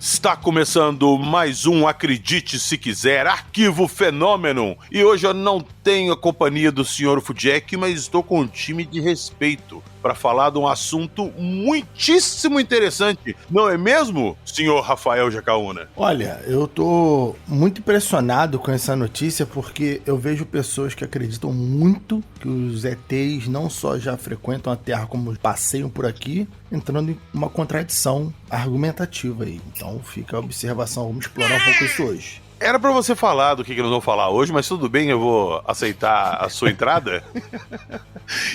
Está começando mais um Acredite Se Quiser, Arquivo Fenômeno. E hoje eu não tenho a companhia do Sr. Fujek, mas estou com um time de respeito para falar de um assunto muitíssimo interessante. Não é mesmo, Sr. Rafael Jacaúna? Olha, eu tô muito impressionado com essa notícia porque eu vejo pessoas que acreditam muito que os ETs não só já frequentam a Terra como passeiam por aqui, entrando em uma contradição argumentativa aí. Então fica a observação, vamos explorar um pouco isso hoje. Era pra você falar do que nós vamos falar hoje, mas tudo bem, eu vou aceitar a sua entrada.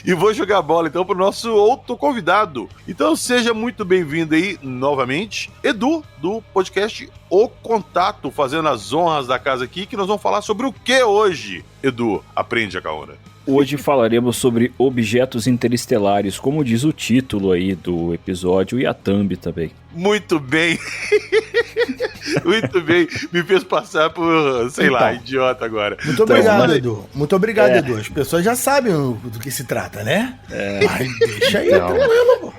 E vou jogar a bola então pro nosso outro convidado. Então seja muito bem-vindo aí novamente, Edu, do podcast O Contato, fazendo as honras da casa aqui, que nós vamos falar sobre o que hoje? Edu, aprende a Jacaúna. Hoje falaremos sobre objetos interestelares, como diz o título aí do episódio e a thumb também. Muito bem. Muito bem. Me fez passar por, sei lá, idiota agora. Muito obrigado, Edu. Muito obrigado, Edu. As pessoas já sabem do que se trata, né? Mas deixa aí, tranquilo, pô.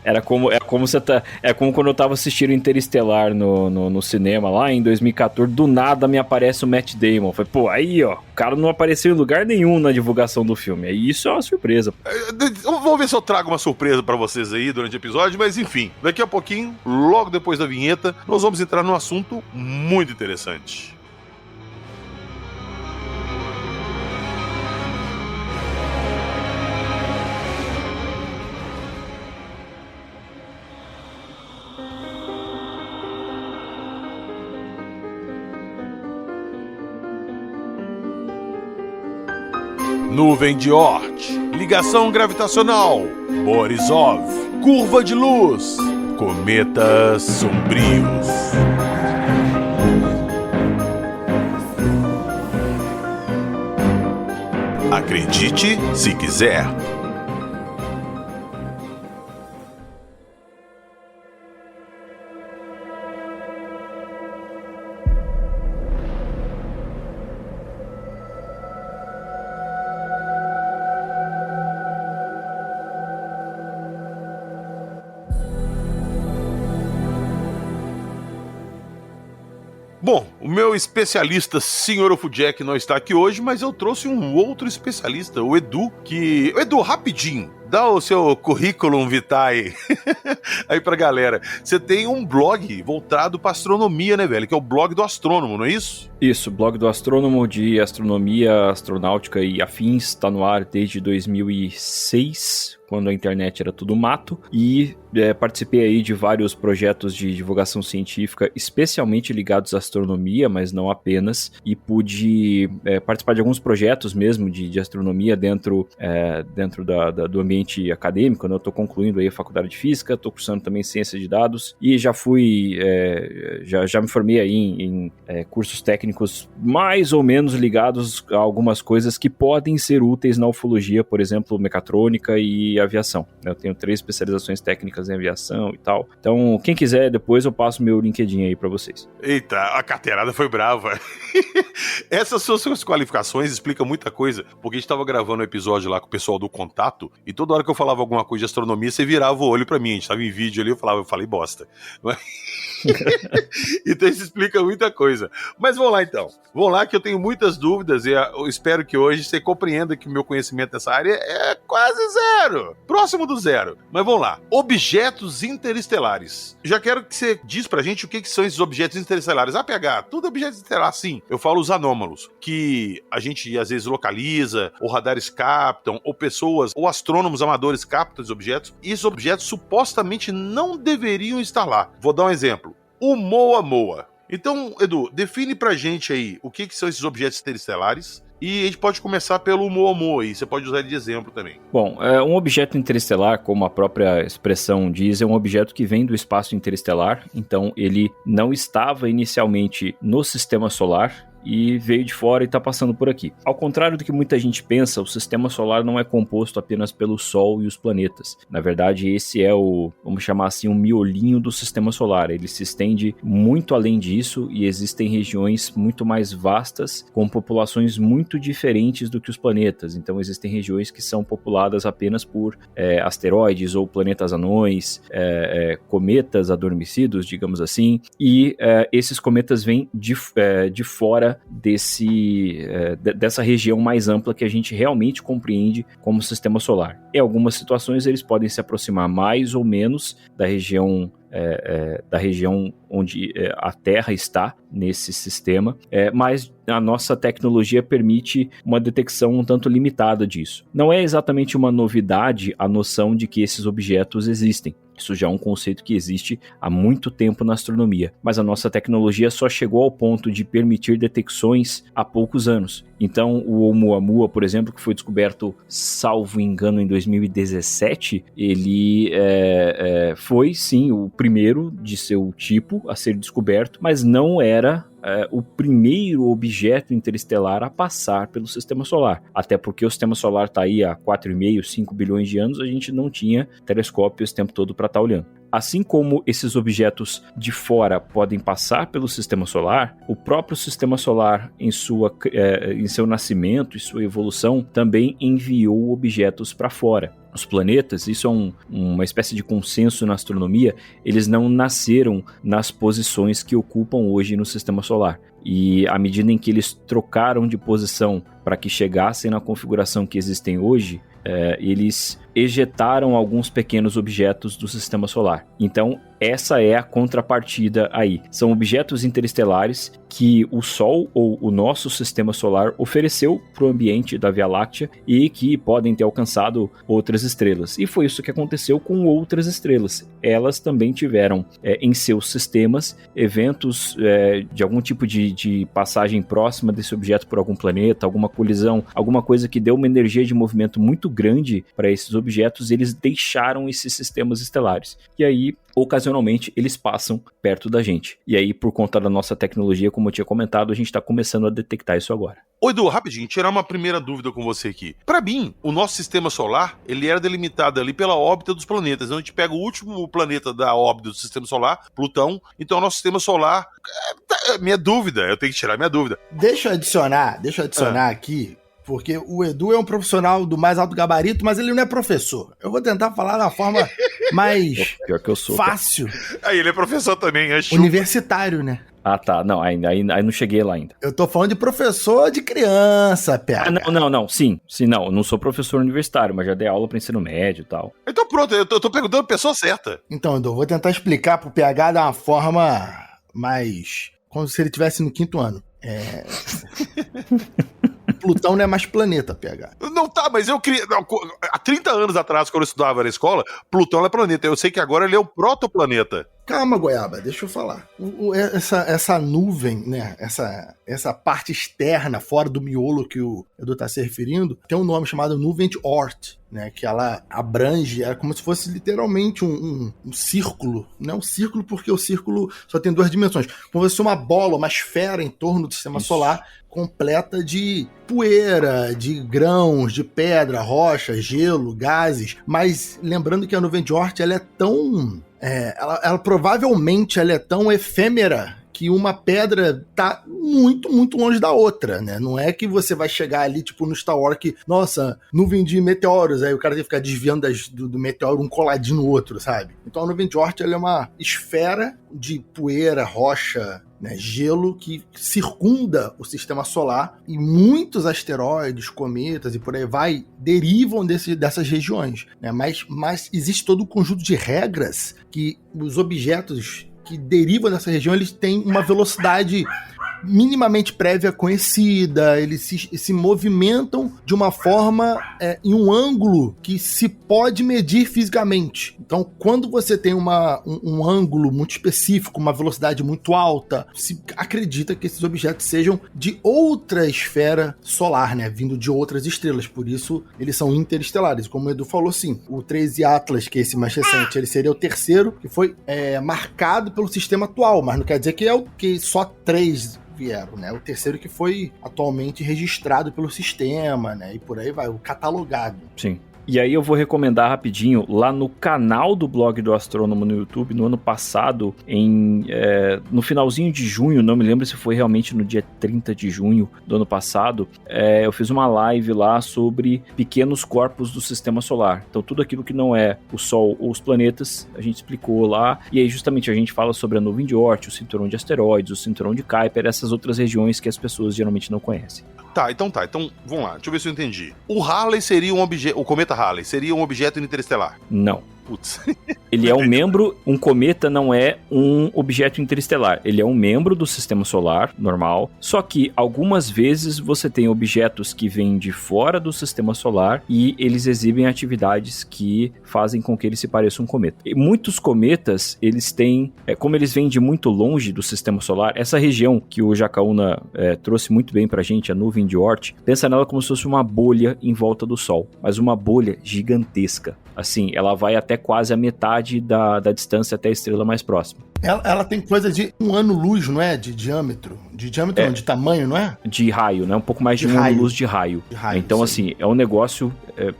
É como quando eu tava assistindo Interestelar no cinema lá em 2014, do nada me aparece o Matt Damon. Falei, pô, aí ó, o cara não apareceu em lugar nenhum na divulgação do filme. Aí isso é uma surpresa. Vamos ver se eu trago uma surpresa pra vocês aí durante o episódio, mas enfim, daqui a pouquinho, logo depois da vinheta, nós vamos entrar num assunto muito interessante. Nuvem de Oort, ligação gravitacional, Borisov, curva de luz, cometas sombrios. Acredite se quiser. Bom, o meu especialista, Sr. Fujek, não está aqui hoje, mas eu trouxe um outro especialista, o Edu, que... Edu, rapidinho, dá o seu currículum vitae aí pra galera. Você tem um blog voltado pra astronomia, né, velho? Que é o blog do astrônomo, não é isso? Isso, blog do astrônomo de astronomia, astronáutica e afins, tá no ar desde 2006, quando a internet era tudo mato, e participei aí de vários projetos de divulgação científica, especialmente ligados à astronomia, mas não apenas, e pude participar de alguns projetos mesmo de astronomia dentro do ambiente acadêmico, né? Eu estou concluindo aí a faculdade de física, estou cursando também ciência de dados, e já me formei aí em cursos técnicos mais ou menos ligados a algumas coisas que podem ser úteis na ufologia, por exemplo, mecatrônica e aviação. Eu tenho 3 especializações técnicas em aviação e tal. Então, quem quiser, depois eu passo meu LinkedIn aí pra vocês. Eita, a carteirada foi brava. Essas suas qualificações explicam muita coisa, porque a gente tava gravando um episódio lá com o pessoal do Contato, e toda hora que eu falava alguma coisa de astronomia, você virava o olho pra mim. A gente tava em vídeo ali, eu falei bosta. Então isso explica muita coisa. Mas vamos lá então. Vamos lá que eu tenho muitas dúvidas e eu espero que hoje você compreenda que o meu conhecimento nessa área é quase zero. Próximo do zero. Mas vamos lá. Objetos interestelares. Já quero que você diz pra gente o que são esses objetos interestelares. PH, tudo é objeto interestelar, sim. Eu falo os anômalos, que a gente às vezes localiza, ou radares captam, ou pessoas, ou astrônomos amadores captam esses objetos. E esses objetos supostamente não deveriam estar lá. Vou dar um exemplo. O Moa-Moa. Então, Edu, define pra gente aí o que são esses objetos interestelares. E a gente pode começar pelo Moa-Moa aí, você pode usar ele de exemplo também. Bom, um objeto interestelar, como a própria expressão diz, é um objeto que vem do espaço interestelar, então ele não estava inicialmente no sistema solar, e veio de fora e está passando por aqui. Ao contrário do que muita gente pensa, o sistema solar não é composto apenas pelo Sol e os planetas. Na verdade, esse é vamos chamar assim, um miolinho do sistema solar. Ele se estende muito além disso e existem regiões muito mais vastas, com populações muito diferentes do que os planetas. Então, existem regiões que são populadas apenas por asteroides ou planetas anões, cometas adormecidos, digamos assim, e esses cometas vêm de fora dessa região mais ampla que a gente realmente compreende como sistema solar. Em algumas situações eles podem se aproximar mais ou menos da região onde a Terra está nesse sistema, mas a nossa tecnologia permite uma detecção um tanto limitada disso. Não é exatamente uma novidade a noção de que esses objetos existem. Isso já é um conceito que existe há muito tempo na astronomia, mas a nossa tecnologia só chegou ao ponto de permitir detecções há poucos anos. Então, o Oumuamua, por exemplo, que foi descoberto, salvo engano, em 2017, ele foi, sim, o primeiro de seu tipo a ser descoberto, mas não era o primeiro objeto interestelar a passar pelo sistema solar. Até porque o sistema solar está aí há 4,5, 5 bilhões de anos, a gente não tinha telescópios o tempo todo para estar olhando. Assim como esses objetos de fora podem passar pelo sistema solar, o próprio sistema solar, em seu nascimento e sua evolução, também enviou objetos para fora. Os planetas, isso é uma espécie de consenso na astronomia, eles não nasceram nas posições que ocupam hoje no sistema solar. E à medida em que eles trocaram de posição para que chegassem na configuração que existem hoje, eles ejetaram alguns pequenos objetos do sistema solar. Então, essa é a contrapartida aí. São objetos interestelares que o Sol ou o nosso sistema solar ofereceu para o ambiente da Via Láctea e que podem ter alcançado outras estrelas. E foi isso que aconteceu com outras estrelas. Elas também tiveram em seus sistemas eventos de algum tipo de passagem próxima desse objeto por algum planeta, alguma colisão, alguma coisa que deu uma energia de movimento muito grande para esses objetos, eles deixaram esses sistemas estelares. E aí, ocasionalmente, eles passam perto da gente. E aí, por conta da nossa tecnologia, como eu tinha comentado, a gente está começando a detectar isso agora. Ô Edu, rapidinho, tirar uma primeira dúvida com você aqui. Para mim, o nosso sistema solar, ele era delimitado ali pela órbita dos planetas. Então a gente pega o último planeta da órbita do sistema solar, Plutão. Então o nosso sistema solar, minha dúvida, eu tenho que tirar minha dúvida. Deixa eu adicionar aqui, porque o Edu é um profissional do mais alto gabarito, mas ele não é professor. Eu vou tentar falar da forma mais Pior que eu sou, fácil. Aí ele é professor também, é chupa. Universitário, né? Ah, tá. Não, aí não cheguei lá ainda. Eu tô falando de professor de criança, PH. Não. Sim, não. Eu não sou professor universitário, mas já dei aula para ensino médio e tal. Então pronto, eu tô perguntando a pessoa certa. Então, Edu, vou tentar explicar pro PH de uma forma mais... como se ele estivesse no 5º ano. Plutão não é mais planeta, PH. Não tá, mas eu queria... há 30 anos atrás, quando eu estudava na escola, Plutão é planeta. Eu sei que agora ele é um protoplaneta. Calma, Goiaba, deixa eu falar. Essa nuvem, né? Essa parte externa, fora do miolo que o Edu tá se referindo, tem um nome chamado nuvem de Oort, né? Que ela abrange, é como se fosse literalmente um círculo. Não é um círculo porque o círculo só tem 2 dimensões. Como se fosse uma bola, uma esfera em torno do sistema solar, completa de poeira, de grãos, de pedra, rocha, gelo, gases. Mas lembrando que a nuvem de Oort, ela é tão... ela provavelmente ela é tão efêmera que uma pedra tá muito, muito longe da outra, né? Não é que você vai chegar ali, tipo, no Star Wars que, nossa, nuvem de meteoros, aí o cara tem que ficar desviando do meteoro um coladinho no outro, sabe? Então a nuvem de Oort, ela é uma esfera de poeira, rocha, né, gelo que circunda o sistema solar e muitos asteroides, cometas e por aí vai derivam dessas regiões, né? Mas existe todo um conjunto de regras que os objetos que derivam dessa região, eles têm uma velocidade minimamente prévia conhecida, eles se movimentam de uma forma em um ângulo que se pode medir fisicamente. Então, quando você tem um ângulo muito específico, uma velocidade muito alta, se acredita que esses objetos sejam de outra esfera solar, né, vindo de outras estrelas, por isso eles são interestelares. Como o Edu falou, sim, o 13 Atlas, que é esse mais recente, ele seria o terceiro, que foi marcado pelo sistema atual, mas não quer dizer que só 3 vieram, né? O terceiro que foi atualmente registrado pelo sistema, né? E por aí vai, o catalogado. Sim. E aí eu vou recomendar rapidinho, lá no canal do blog do Astrônomo no YouTube, no ano passado, no finalzinho de junho, não me lembro se foi realmente no dia 30 de junho do ano passado, eu fiz uma live lá sobre pequenos corpos do Sistema Solar. Então tudo aquilo que não é o Sol ou os planetas, a gente explicou lá, e aí justamente a gente fala sobre a nuvem de Oort, o cinturão de asteroides, o cinturão de Kuiper, essas outras regiões que as pessoas geralmente não conhecem. Então, vamos lá, deixa eu ver se eu entendi. O Halley seria o cometa Halley seria um objeto interestelar? Não. Putz. Ele é um membro, um cometa não é um objeto interestelar, ele é um membro do sistema solar, normal, só que algumas vezes você tem objetos que vêm de fora do sistema solar e eles exibem atividades que fazem com que ele se pareça um cometa. E muitos cometas, eles têm, como eles vêm de muito longe do sistema solar, essa região que o Jacaúna trouxe muito bem pra gente, a nuvem de Oort, pensa nela como se fosse uma bolha em volta do Sol, mas uma bolha gigantesca. Assim, ela vai até quase a metade da distância até a estrela mais próxima. Ela tem coisa de 1 ano-luz, não é? De diâmetro. De diâmetro não, de tamanho, não é? De raio, né? Um pouco mais de 1 ano-luz de raio. Então, assim, é um negócio,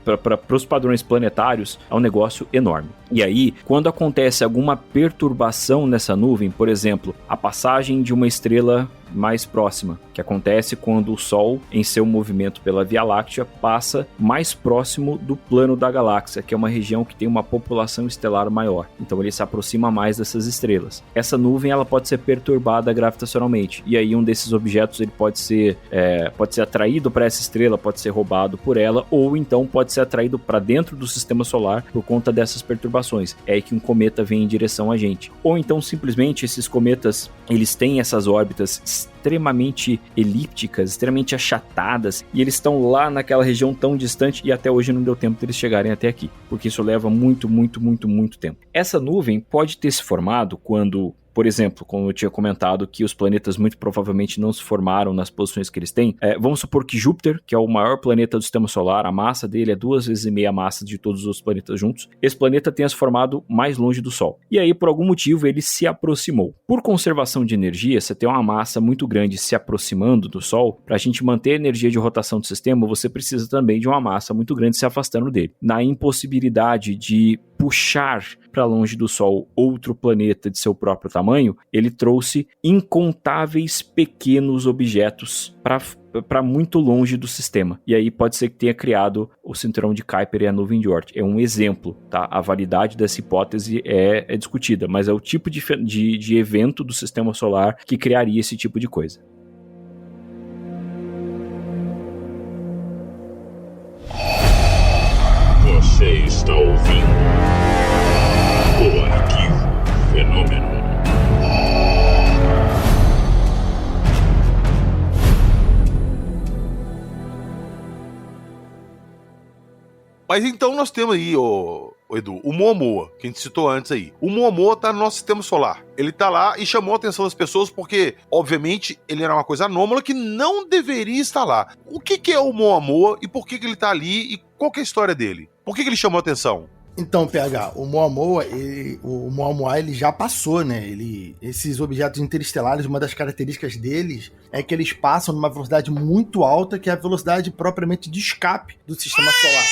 para os padrões planetários, é um negócio enorme. E aí, quando acontece alguma perturbação nessa nuvem, por exemplo, a passagem de uma estrela mais próxima, que acontece quando o Sol, em seu movimento pela Via Láctea, passa mais próximo do plano da galáxia, que é uma região que tem uma população estelar maior. Então ele se aproxima mais dessas estrelas. Essa nuvem ela pode ser perturbada gravitacionalmente, e aí um desses objetos ele pode ser atraído para essa estrela, pode ser roubado por ela, ou então pode ser atraído para dentro do sistema solar por conta dessas perturbações. É aí que um cometa vem em direção a gente. Ou então simplesmente esses cometas eles têm essas órbitas extremamente elípticas, extremamente achatadas, e eles estão lá naquela região tão distante e até hoje não deu tempo de eles chegarem até aqui, porque isso leva muito tempo. Essa nuvem pode ter se formado quando, por exemplo, como eu tinha comentado que os planetas muito provavelmente não se formaram nas posições que eles têm, vamos supor que Júpiter, que é o maior planeta do sistema solar, a massa dele é 2,5 vezes a massa de todos os planetas juntos, esse planeta tenha se formado mais longe do Sol. E aí, por algum motivo, ele se aproximou. Por conservação de energia, você tem uma massa muito grande se aproximando do Sol, para a gente manter a energia de rotação do sistema, você precisa também de uma massa muito grande se afastando dele. Na impossibilidade de puxar para longe do Sol outro planeta de seu próprio tamanho, ele trouxe incontáveis pequenos objetos para muito longe do sistema. E aí pode ser que tenha criado o cinturão de Kuiper e a nuvem de Oort. É um exemplo, tá? A validade dessa hipótese é discutida, mas é o tipo de evento do sistema solar que criaria esse tipo de coisa. Você está ouvindo o Arquivo Fenômeno. Mas então nós temos aí, Edu, o Momoa, que a gente citou antes aí. O Momoa tá no nosso sistema solar. Ele tá lá e chamou a atenção das pessoas porque, obviamente, ele era uma coisa anômala que não deveria estar lá. O que é o Momoa e por que ele tá ali e qual que é a história dele? Por que ele chamou a atenção? Então, PH, o Momoa, ele já passou, né? Esses objetos interestelares, uma das características deles é que eles passam numa velocidade muito alta, que é a velocidade propriamente de escape do sistema solar.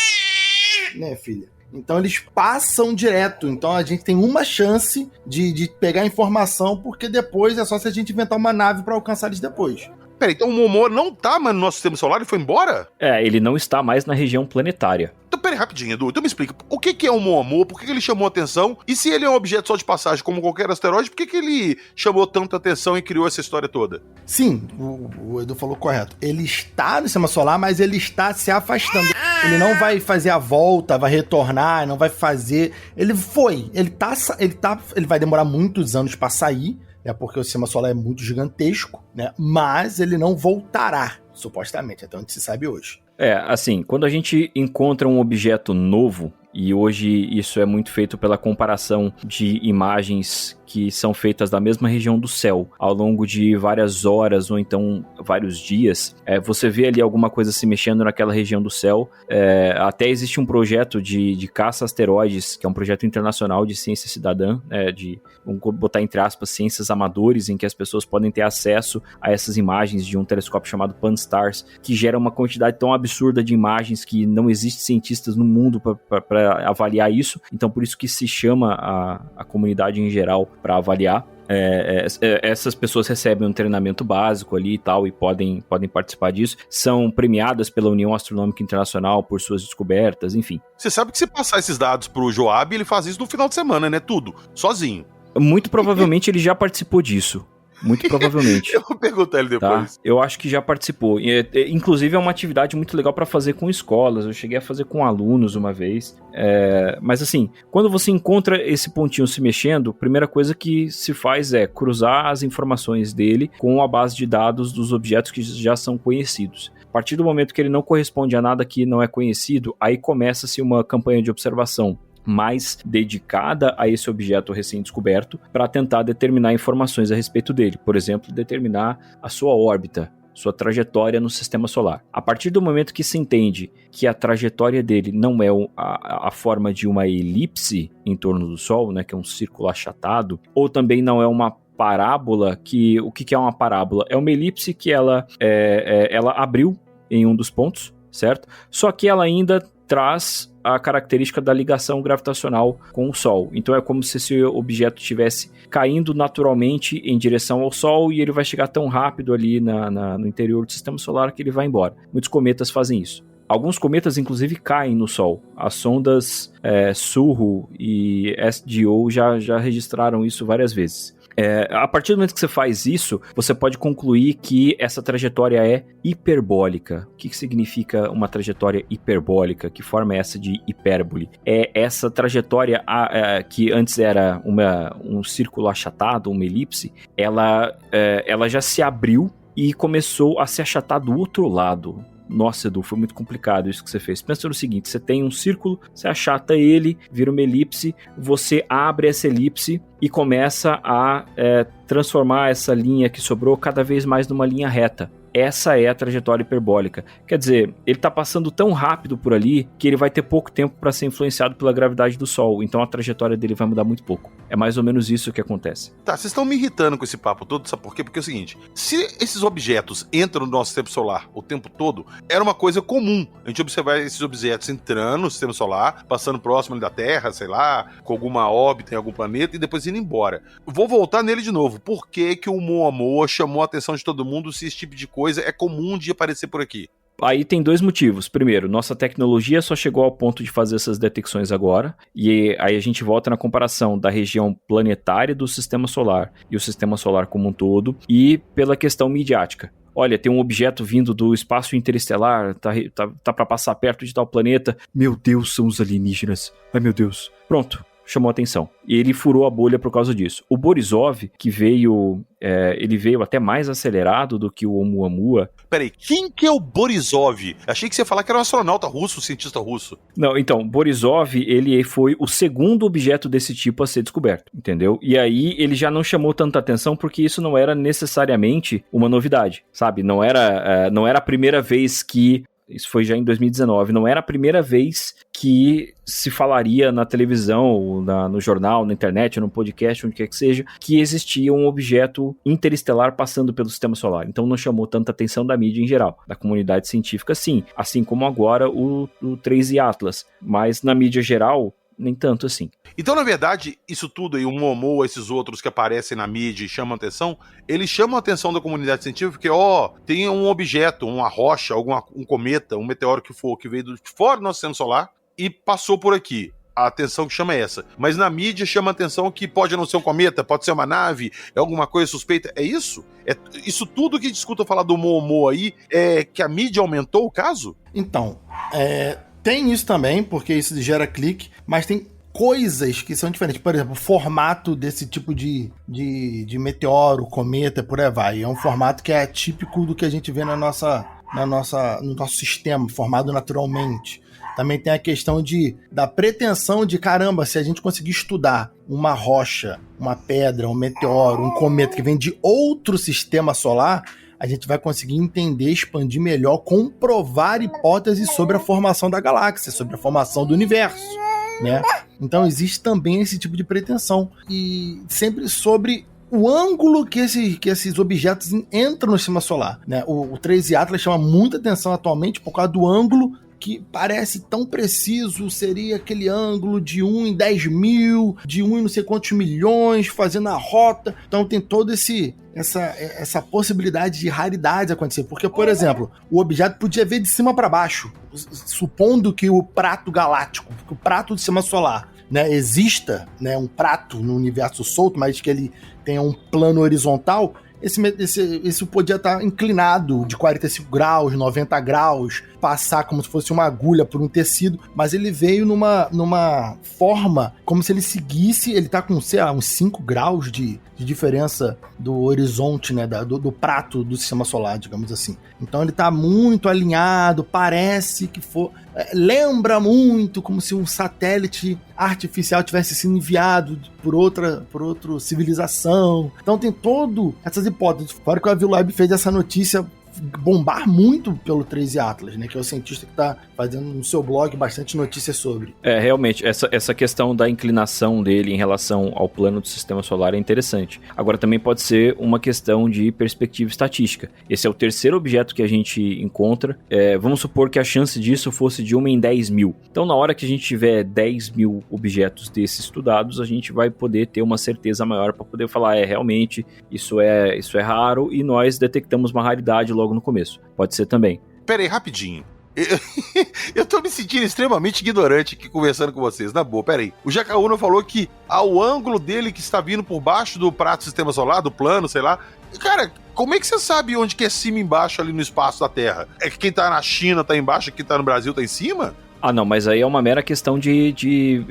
Né, filha? Então eles passam direto. Então a gente tem uma chance de pegar informação, porque depois é só se a gente inventar uma nave para alcançar eles depois. Peraí, então o Momoa não tá mais no nosso sistema solar e foi embora? Ele não está mais na região planetária. Então, peraí, rapidinho, Edu. Então me explica, o que é o Momoa? Por que ele chamou atenção? E se ele é um objeto só de passagem, como qualquer asteroide, por que ele chamou tanta atenção e criou essa história toda? Sim, o Edu falou correto. Ele está no sistema solar, mas ele está se afastando. Ele não vai fazer a volta, vai retornar, não vai fazer... Ele vai demorar muitos anos para sair, né, porque o sistema solar é muito gigantesco, né, mas ele não voltará, supostamente, até onde se sabe hoje. Assim, quando a gente encontra um objeto novo, E hoje isso é muito feito pela comparação de imagens que são feitas da mesma região do céu ao longo de várias horas ou então vários dias. Você vê ali alguma coisa se mexendo naquela região do céu. Até existe um projeto de caça a asteroides, que é um projeto internacional de ciência cidadã, vamos botar entre aspas, ciências amadores, em que as pessoas podem ter acesso a essas imagens de um telescópio chamado Pan-STARRS, que gera uma quantidade tão absurda de imagens que não existe cientistas no mundo para avaliar isso. Então por isso que se chama a comunidade em geral para avaliar. Essas pessoas recebem um treinamento básico ali e tal, e podem participar disso. São premiadas pela União Astronômica Internacional por suas descobertas, enfim. Você sabe que se passar esses dados pro Joab, ele faz isso no final de semana, né? Tudo, sozinho. Muito provavelmente ele já participou disso. Muito provavelmente. Eu vou perguntar ele depois. Tá? Eu acho que já participou. Inclusive é uma atividade muito legal para fazer com escolas. Eu cheguei a fazer com alunos uma vez. Mas assim, quando você encontra esse pontinho se mexendo, a primeira coisa que se faz é cruzar as informações dele com a base de dados dos objetos que já são conhecidos. A partir do momento que ele não corresponde a nada que não é conhecido, aí começa-se uma campanha de observação mais dedicada a esse objeto recém-descoberto para tentar determinar informações a respeito dele. Por exemplo, determinar a sua órbita, sua trajetória no sistema solar. A partir do momento que se entende que a trajetória dele não é a forma de uma elipse em torno do Sol, né, que é um círculo achatado, ou também não é uma parábola, o que é uma parábola? É uma elipse que ela abriu em um dos pontos, certo? Só que ela ainda traz a característica da ligação gravitacional com o Sol. Então é como se esse objeto estivesse caindo naturalmente em direção ao Sol e ele vai chegar tão rápido ali no interior do sistema solar que ele vai embora. Muitos cometas fazem isso. Alguns cometas, inclusive, caem no Sol. As sondas SURO e SDO já registraram isso várias vezes. A partir do momento que você faz isso, você pode concluir que essa trajetória é hiperbólica. O que significa uma trajetória hiperbólica? Que forma é essa de hipérbole? É essa trajetória que antes era um círculo achatado, uma elipse, ela já se abriu e começou a se achatar do outro lado. Nossa, Edu, foi muito complicado isso que você fez. Pensa no seguinte, você tem um círculo, você achata ele, vira uma elipse, você abre essa elipse e começa a transformar essa linha que sobrou cada vez mais numa linha reta. Essa é a trajetória hiperbólica. Quer dizer, ele está passando tão rápido por ali que ele vai ter pouco tempo para ser influenciado pela gravidade do Sol. Então a trajetória dele vai mudar muito pouco. É mais ou menos isso que acontece. Tá, vocês estão me irritando com esse papo todo, sabe por quê? Porque é o seguinte, se esses objetos entram no nosso sistema solar o tempo todo, era uma coisa comum a gente observar esses objetos entrando no sistema solar, passando próximo da Terra, sei lá, com alguma órbita em algum planeta e depois indo embora. Vou voltar nele de novo. Por que o Oumuamua chamou a atenção de todo mundo se esse tipo de coisa é comum de aparecer por aqui? Aí tem dois motivos. Primeiro, nossa tecnologia só chegou ao ponto de fazer essas detecções agora, e aí a gente volta na comparação da região planetária do sistema solar e o sistema solar como um todo, e pela questão midiática. Olha, tem um objeto vindo do espaço interestelar, tá para passar perto de tal planeta. Meu Deus, são os alienígenas. Ai, meu Deus. Pronto. Chamou atenção. E ele furou a bolha por causa disso. O Borisov, que veio... ele veio até mais acelerado do que o Oumuamua. Peraí, quem que é o Borisov? Achei que você ia falar que era um astronauta russo, um cientista russo. Não, então, Borisov, ele foi o segundo objeto desse tipo a ser descoberto, entendeu? E aí ele já não chamou tanta atenção porque isso não era necessariamente uma novidade, sabe? Não era a primeira vez que... Isso foi já em 2019, não era a primeira vez que se falaria na televisão, no jornal, na internet, no podcast, onde quer que seja, que existia um objeto interestelar passando pelo sistema solar. Então não chamou tanta atenção da mídia em geral. Da comunidade científica, sim. Assim como agora o 3i Atlas. Mas na mídia geral... nem tanto assim. Então, na verdade, isso tudo aí, o Oumuamua, esses outros que aparecem na mídia e chamam atenção, eles chamam a atenção da comunidade científica porque, tem um objeto, uma rocha, um cometa, um meteoro que veio de fora do nosso sistema solar e passou por aqui. A atenção que chama é essa. Mas na mídia chama a atenção que pode não ser um cometa, pode ser uma nave, é alguma coisa suspeita. É isso? É isso tudo que discuta falar do Oumuamua aí, é que a mídia aumentou o caso? Então, tem isso também, porque isso gera clique, mas tem coisas que são diferentes. Por exemplo, o formato desse tipo de meteoro, cometa, por aí vai. É um formato que é típico do que a gente vê no nosso sistema, formado naturalmente. Também tem a questão da pretensão de, caramba, se a gente conseguir estudar uma rocha, uma pedra, um meteoro, um cometa que vem de outro sistema solar, a gente vai conseguir entender, expandir melhor, comprovar hipóteses sobre a formação da galáxia, sobre a formação do universo, né? Então existe também esse tipo de pretensão. E sempre sobre o ângulo que esses objetos entram no sistema solar, né? O 13 Atlas chama muita atenção atualmente por causa do ângulo que parece tão preciso, seria aquele ângulo de 1 em 10 mil, de 1 em não sei quantos milhões, fazendo a rota. Então tem todo essa possibilidade de raridade acontecer. Porque, por exemplo, o objeto podia ver de cima para baixo, supondo que o prato galáctico, que o prato do sistema solar, né, exista, né, um prato no universo solto, mas que ele tenha um plano horizontal, esse podia estar inclinado de 45 graus, 90 graus, passar como se fosse uma agulha por um tecido, mas ele veio numa forma como se ele seguisse, ele tá com, sei lá, uns 5 graus de diferença do horizonte, né, do prato do sistema solar, digamos assim. Então ele tá muito alinhado, parece que lembra muito como se um satélite artificial tivesse sido enviado por outra civilização. Então tem todo essas hipóteses. Fora que o Avilab fez essa notícia bombar muito pelo 13 Atlas, né? Que é o cientista que está fazendo no seu blog bastante notícias sobre. Realmente, essa questão da inclinação dele em relação ao plano do sistema solar é interessante. Agora, também pode ser uma questão de perspectiva estatística. Esse é o terceiro objeto que a gente encontra. Vamos supor que a chance disso fosse de 1 em 10 mil. Então, na hora que a gente tiver 10 mil objetos desses estudados, a gente vai poder ter uma certeza maior para poder falar, realmente, isso é raro, e nós detectamos uma raridade logo no começo. Pode ser também. Pera aí, rapidinho. Eu tô me sentindo extremamente ignorante aqui conversando com vocês. Na boa, pera aí. O Jacaúna falou que ao ângulo dele que está vindo por baixo do prato do sistema solar, do plano, sei lá. Cara, como é que você sabe onde que é cima e embaixo ali no espaço da Terra? É que quem tá na China tá embaixo, quem tá no Brasil tá em cima? Ah, não, mas aí é uma mera questão de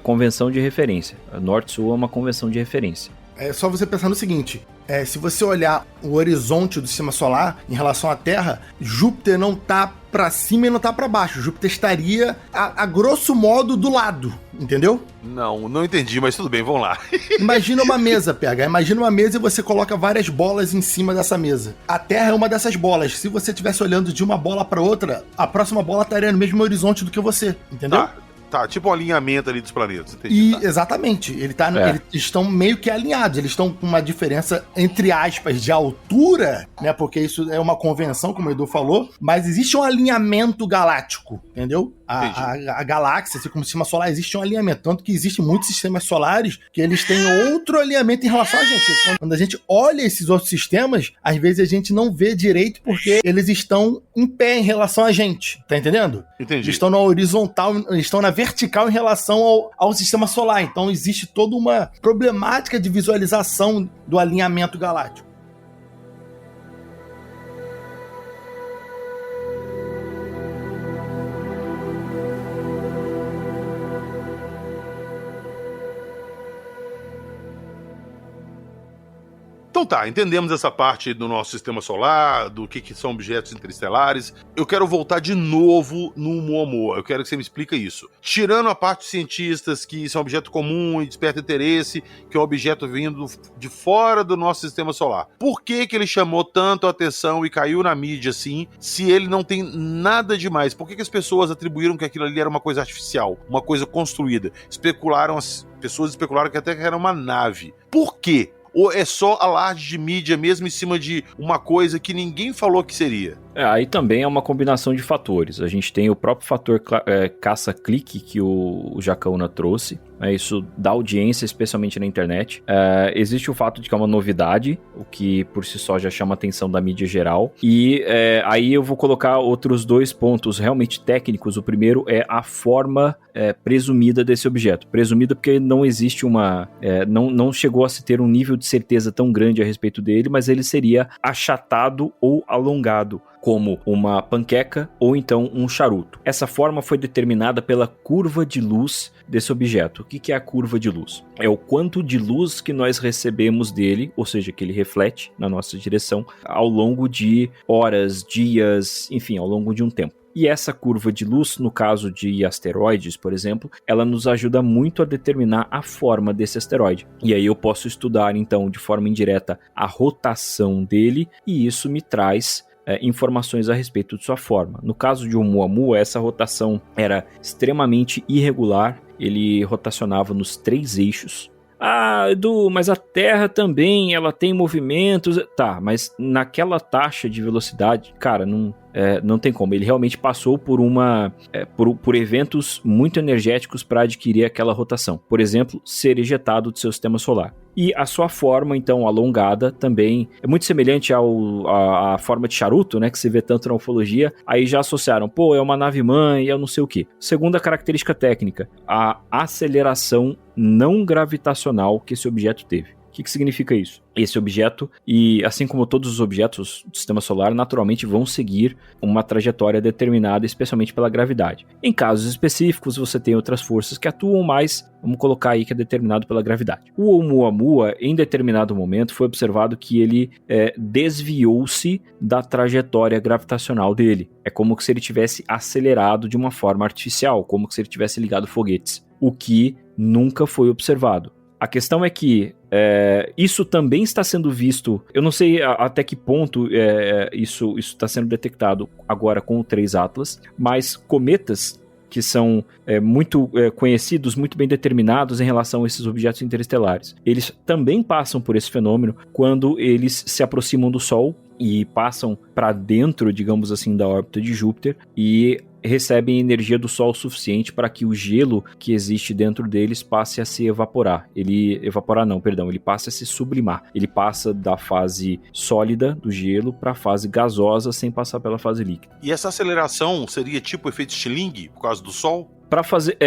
convenção de referência. Norte-Sul é uma convenção de referência. É só você pensar no seguinte, se você olhar o horizonte do sistema solar em relação à Terra, Júpiter não tá para cima e não tá para baixo. Júpiter estaria, a grosso modo, do lado, entendeu? Não entendi, mas tudo bem, vamos lá. Imagina uma mesa, PH. Imagina uma mesa e você coloca várias bolas em cima dessa mesa. A Terra é uma dessas bolas. Se você estivesse olhando de uma bola para outra, a próxima bola estaria no mesmo horizonte do que você, entendeu? Tá, tipo um alinhamento ali dos planetas, entendi. Exatamente, eles estão meio que alinhados, eles estão com uma diferença, entre aspas, de altura, né, porque isso é uma convenção, como o Edu falou, mas existe um alinhamento galáctico, entendeu? A galáxia, assim como o sistema solar, existe um alinhamento, tanto que existem muitos sistemas solares que eles têm outro alinhamento em relação a gente. Quando a gente olha esses outros sistemas, às vezes a gente não vê direito porque eles estão em pé em relação a gente, tá entendendo? Entendi. Eles estão na horizontal, eles estão na vertical em relação ao sistema solar, então existe toda uma problemática de visualização do alinhamento galáctico. Então tá, entendemos essa parte do nosso sistema solar, do que são objetos interestelares. Eu quero voltar de novo no Oumuamua. Eu quero que você me explique isso. Tirando a parte de cientistas, que isso é um objeto comum e desperta interesse, que é um objeto vindo de fora do nosso sistema solar. Por que ele chamou tanto a atenção e caiu na mídia assim, se ele não tem nada demais? Por que as pessoas atribuíram que aquilo ali era uma coisa artificial, uma coisa construída? As pessoas especularam que até era uma nave. Por quê? Ou é só alarde de mídia mesmo em cima de uma coisa que ninguém falou que seria? Aí também é uma combinação de fatores. A gente tem o próprio fator caça-clique que o Jacaúna trouxe. Isso dá audiência, especialmente na internet. Existe o fato de que é uma novidade, o que por si só já chama a atenção da mídia geral. E aí eu vou colocar outros dois pontos realmente técnicos. O primeiro é a forma presumida desse objeto. Presumida porque não existe não chegou a se ter um nível de certeza tão grande a respeito dele, mas ele seria achatado ou alongado, como uma panqueca ou então um charuto. Essa forma foi determinada pela curva de luz desse objeto. O que é a curva de luz? É o quanto de luz que nós recebemos dele, ou seja, que ele reflete na nossa direção, ao longo de horas, dias, enfim, ao longo de um tempo. E essa curva de luz, no caso de asteroides, por exemplo, ela nos ajuda muito a determinar a forma desse asteroide. E aí eu posso estudar, então, de forma indireta, a rotação dele, e isso me traz informações a respeito de sua forma. No caso de Oumuamua, essa rotação era extremamente irregular, ele rotacionava nos 3 eixos. Ah, Edu, mas a Terra também, ela tem movimentos. Tá, mas naquela taxa de velocidade, cara, não tem como. Ele realmente passou por por eventos muito energéticos para adquirir aquela rotação. Por exemplo, ser ejetado do seu sistema solar. E a sua forma, então, alongada, também é muito semelhante à forma de charuto, né, que se vê tanto na ufologia. Aí já associaram, é uma nave-mãe, é não sei o quê. Segunda característica técnica, a aceleração não gravitacional que esse objeto teve. O que significa isso? Esse objeto, e assim como todos os objetos do sistema solar, naturalmente vão seguir uma trajetória determinada, especialmente pela gravidade. Em casos específicos, você tem outras forças que atuam, mas vamos colocar aí que é determinado pela gravidade. O Oumuamua, em determinado momento, foi observado que ele desviou-se da trajetória gravitacional dele. É como se ele tivesse acelerado de uma forma artificial, como se ele tivesse ligado foguetes, o que nunca foi observado. A questão é que isso também está sendo visto, eu não sei até que ponto isso está sendo detectado agora com o 3 Atlas, mas cometas que são muito conhecidos, muito bem determinados em relação a esses objetos interestelares, eles também passam por esse fenômeno quando eles se aproximam do Sol e passam para dentro, digamos assim, da órbita de Júpiter e recebem energia do Sol suficiente para que o gelo que existe dentro deles passe a se evaporar. Ele passe a se sublimar. Ele passa da fase sólida do gelo para a fase gasosa sem passar pela fase líquida. E essa aceleração seria tipo efeito Stirling por causa do Sol? Para fazer,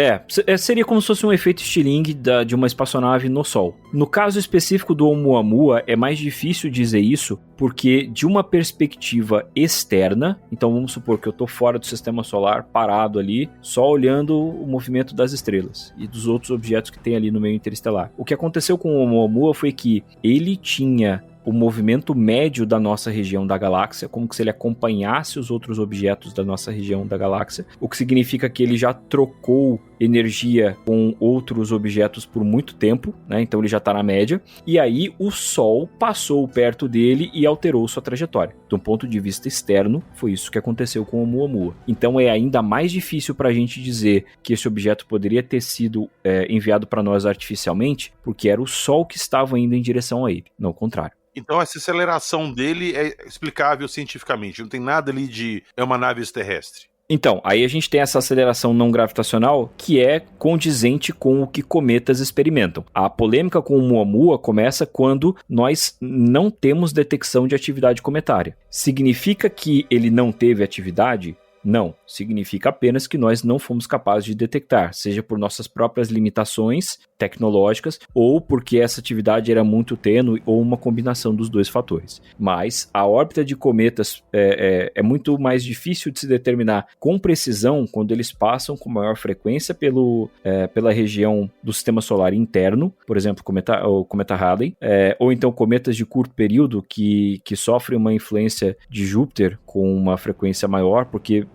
seria como se fosse um efeito Stirling de uma espaçonave no Sol. No caso específico do Oumuamua, é mais difícil dizer isso, porque de uma perspectiva externa, então vamos supor que eu estou fora do sistema solar, parado ali, só olhando o movimento das estrelas e dos outros objetos que tem ali no meio interestelar. O que aconteceu com o Oumuamua foi que ele tinha o movimento médio da nossa região da galáxia, como se ele acompanhasse os outros objetos da nossa região da galáxia, o que significa que ele já trocou energia com outros objetos por muito tempo, né? Então ele já está na média, e aí o Sol passou perto dele e alterou sua trajetória. De um ponto de vista externo, foi isso que aconteceu com o Oumuamua. Então é ainda mais difícil para a gente dizer que esse objeto poderia ter sido enviado para nós artificialmente, porque era o Sol que estava indo em direção a ele, não o contrário. Então essa aceleração dele é explicável cientificamente, não tem nada ali de é uma nave extraterrestre. Então, aí a gente tem essa aceleração não gravitacional que é condizente com o que cometas experimentam. A polêmica com o Oumuamua começa quando nós não temos detecção de atividade cometária. Significa que ele não teve atividade? Não, significa apenas que nós não fomos capazes de detectar, seja por nossas próprias limitações tecnológicas ou porque essa atividade era muito tênue ou uma combinação dos dois fatores. Mas a órbita de cometas é muito mais difícil de se determinar com precisão quando eles passam com maior frequência pela região do sistema solar interno, por exemplo, o cometa Halley, ou então cometas de curto período que sofrem uma influência de Júpiter com uma frequência maior, porque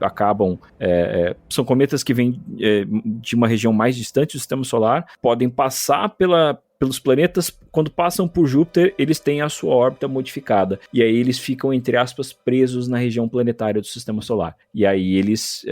são cometas que vêm de uma região mais distante do sistema solar, podem passar pelos planetas, quando passam por Júpiter, eles têm a sua órbita modificada, e aí eles ficam, entre aspas, presos na região planetária do sistema solar, e aí eles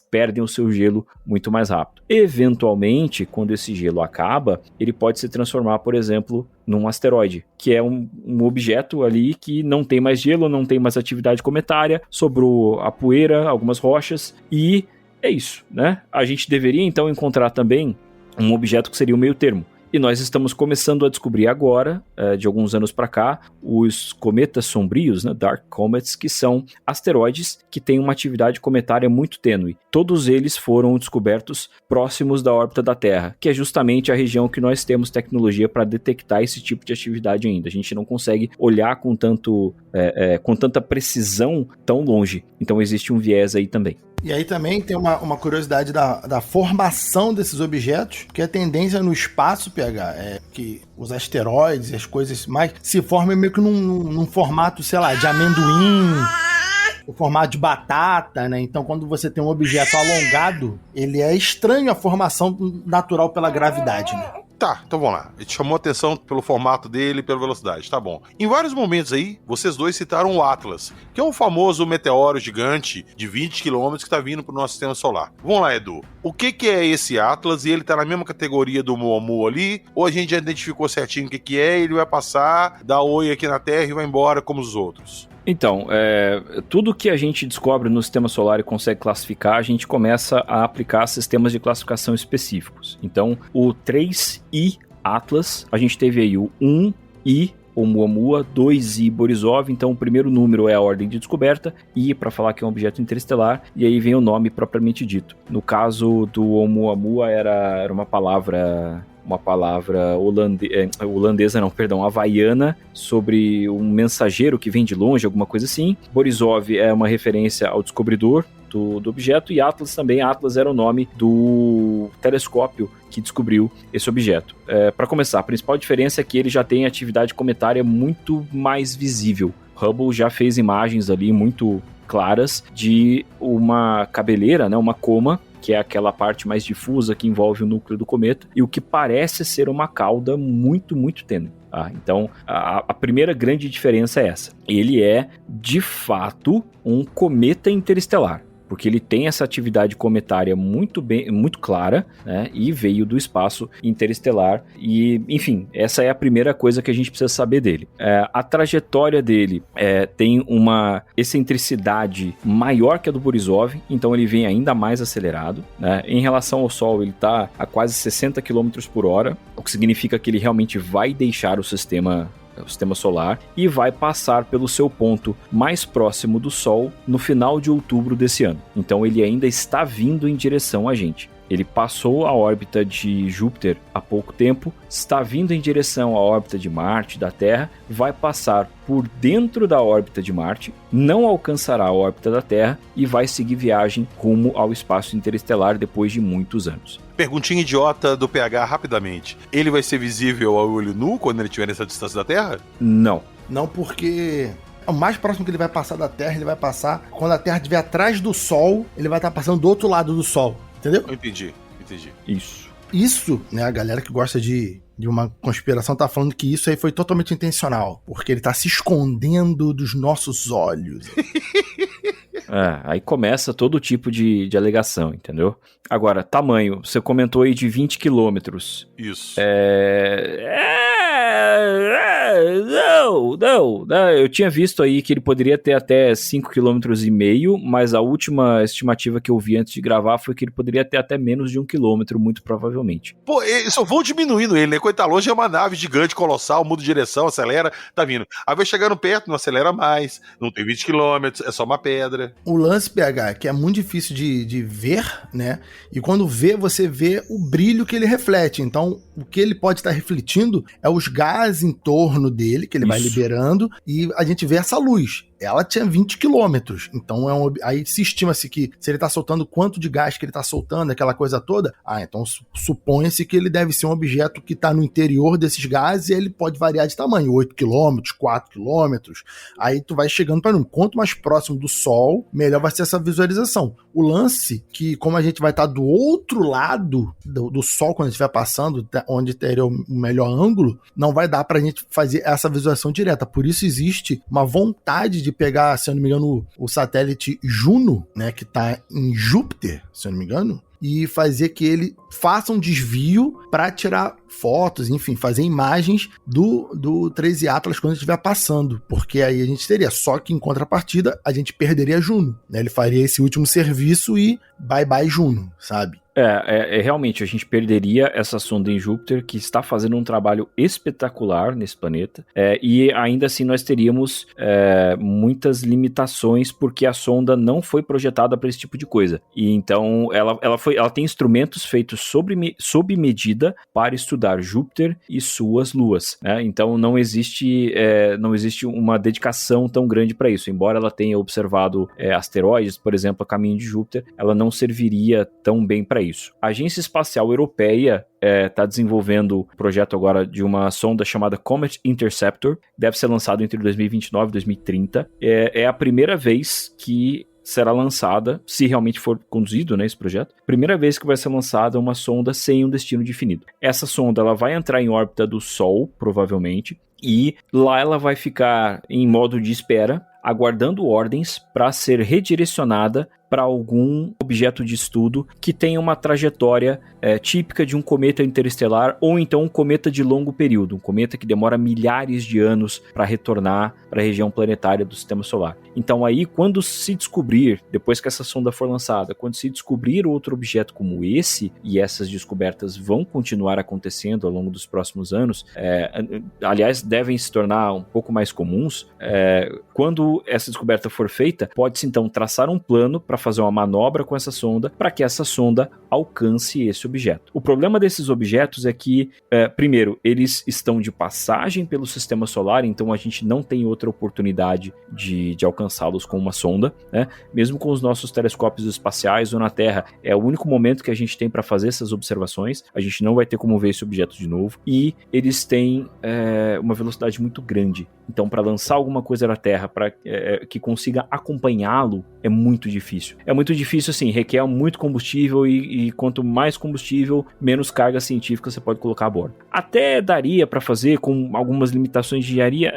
perdem o seu gelo muito mais rápido. Eventualmente, quando esse gelo acaba, ele pode se transformar, por exemplo, num asteroide, que é um objeto ali que não tem mais gelo, não tem mais atividade cometária, sobrou a poeira, algumas rochas, e é isso, né? A gente deveria então encontrar também um objeto que seria o meio termo. E nós estamos começando a descobrir agora, de alguns anos para cá, os cometas sombrios, né, Dark Comets, que são asteroides que têm uma atividade cometária muito tênue. Todos eles foram descobertos próximos da órbita da Terra, que é justamente a região que nós temos tecnologia para detectar esse tipo de atividade ainda. A gente não consegue olhar com tanta precisão tão longe. Então existe um viés aí também. E aí também tem uma curiosidade da formação desses objetos, que a tendência no espaço, PH, é que os asteroides e as coisas mais se formem meio que num formato, sei lá, de amendoim. o formato de batata, né? Então, quando você tem um objeto alongado, ele é estranho a formação natural pela gravidade, né? Tá, então vamos lá. Ele chamou a atenção pelo formato dele e pela velocidade, tá bom. Em vários momentos aí, vocês dois citaram o Atlas, que é um famoso meteoro gigante de 20 km que tá vindo pro nosso sistema solar. Vamos lá, Edu. O que é esse Atlas? E ele tá na mesma categoria do Oumuamua ali? Ou a gente já identificou certinho o que é e ele vai passar, dar oi aqui na Terra e vai embora como os outros? Então, tudo que a gente descobre no sistema solar e consegue classificar, a gente começa a aplicar sistemas de classificação específicos. Então, o 3I Atlas, a gente teve aí o 1I Oumuamua, 2I Borisov, então o primeiro número é a ordem de descoberta, I para falar que é um objeto interestelar, e aí vem o nome propriamente dito. No caso do Oumuamua era uma palavra havaiana, sobre um mensageiro que vem de longe, alguma coisa assim. Borisov é uma referência ao descobridor do objeto, e Atlas também. Atlas era o nome do telescópio que descobriu esse objeto. Para começar, a principal diferença é que ele já tem atividade cometária muito mais visível. Hubble já fez imagens ali muito claras de uma cabeleira, né, uma coma, que é aquela parte mais difusa que envolve o núcleo do cometa, e o que parece ser uma cauda muito, muito tênue. Então, a primeira grande diferença é essa. Ele é, de fato, um cometa interestelar, porque ele tem essa atividade cometária muito clara, né, e veio do espaço interestelar, e, enfim, essa é a primeira coisa que a gente precisa saber dele. A trajetória dele tem uma excentricidade maior que a do Borisov, então ele vem ainda mais acelerado, né? Em relação ao Sol, ele está a quase 60 km por hora, o que significa que ele realmente vai deixar o sistema solar e vai passar pelo seu ponto mais próximo do Sol no final de outubro desse ano. Então ele ainda está vindo em direção a gente. Ele passou a órbita de Júpiter há pouco tempo, está vindo em direção à órbita de Marte, da Terra, vai passar por dentro da órbita de Marte, não alcançará a órbita da Terra e vai seguir viagem rumo ao espaço interestelar depois de muitos anos. Perguntinha idiota do PH rapidamente. Ele vai ser visível ao olho nu quando ele estiver nessa distância da Terra? Não. Não, porque o mais próximo que ele vai passar da Terra, ele vai passar quando a Terra estiver atrás do Sol, ele vai estar passando do outro lado do Sol. Entendeu? Eu entendi. Isso, né, a galera que gosta de uma conspiração tá falando que isso aí foi totalmente intencional, porque ele tá se escondendo dos nossos olhos. Aí começa todo tipo de alegação, entendeu? Agora, tamanho, você comentou aí de 20 quilômetros. Isso. Não, eu tinha visto aí que ele poderia ter até 5,5 km, mas a última estimativa que eu vi antes de gravar foi que ele poderia ter até menos de 1 km, muito provavelmente. Pô, só vão diminuindo ele, né? Quando tá longe é uma nave gigante, colossal, muda de direção, acelera, tá vindo. Aí vai chegando perto, não acelera mais, não tem 20 km, é só uma pedra. O lance, PH, que é muito difícil de ver, né? E quando vê, você vê o brilho que ele reflete. Então, o que ele pode estar refletindo é os gases em torno dele, que ele vai liberando, e a gente vê essa luz. Ela tinha 20 quilômetros, então aí se estima-se que se ele tá soltando quanto de gás que ele tá soltando, aquela coisa toda, então supõe-se que ele deve ser um objeto que tá no interior desses gases e ele pode variar de tamanho, 8 quilômetros, 4 quilômetros, aí tu vai chegando para quanto mais próximo do Sol, melhor vai ser essa visualização. O lance que, como a gente vai estar do outro lado do Sol quando a gente estiver passando, onde teria o melhor ângulo, não vai dar pra gente fazer essa visualização direta, por isso existe uma vontade de pegar, se eu não me engano, o satélite Juno, né, que tá em Júpiter, se eu não me engano, e fazer que ele faça um desvio para tirar fotos, enfim, fazer imagens do 13 Atlas quando estiver passando, porque aí a gente teria, só que em contrapartida a gente perderia Juno, né? Ele faria esse último serviço e bye bye Juno, sabe? Realmente, a gente perderia essa sonda em Júpiter, que está fazendo um trabalho espetacular nesse planeta, e ainda assim nós teríamos muitas limitações, porque a sonda não foi projetada para esse tipo de coisa. E então ela tem instrumentos feitos sob medida para estudar Júpiter e suas luas, né? Então não existe uma dedicação tão grande para isso. Embora ela tenha observado asteroides, por exemplo, a caminho de Júpiter, ela não serviria tão bem para isso. isso? A Agência Espacial Europeia está desenvolvendo o projeto agora de uma sonda chamada Comet Interceptor, deve ser lançado entre 2029 e 2030. É a primeira vez que será lançada, se realmente for conduzido, né, esse projeto, primeira vez que vai ser lançada uma sonda sem um destino definido. Essa sonda ela vai entrar em órbita do Sol, provavelmente, e lá ela vai ficar em modo de espera, aguardando ordens para ser redirecionada para algum objeto de estudo que tenha uma trajetória típica de um cometa interestelar ou então um cometa de longo período, um cometa que demora milhares de anos para retornar para a região planetária do Sistema Solar. Então aí, quando se descobrir, depois que essa sonda for lançada, quando se descobrir outro objeto como esse, e essas descobertas vão continuar acontecendo ao longo dos próximos anos, aliás, devem se tornar um pouco mais comuns, quando essa descoberta for feita, pode-se então traçar um plano para fazer uma manobra com essa sonda, para que essa sonda alcance esse objeto. O problema desses objetos é que, primeiro, eles estão de passagem pelo Sistema Solar, então a gente não tem outra oportunidade de alcançá-los com uma sonda, né? Mesmo com os nossos telescópios espaciais ou na Terra, é o único momento que a gente tem para fazer essas observações, a gente não vai ter como ver esse objeto de novo, e eles têm uma velocidade muito grande. Então, para lançar alguma coisa na Terra para que consiga acompanhá-lo, é muito difícil. É muito difícil, assim, requer muito combustível e quanto mais combustível, menos carga científica você pode colocar a bordo. Até daria para fazer com algumas limitações de engenharia,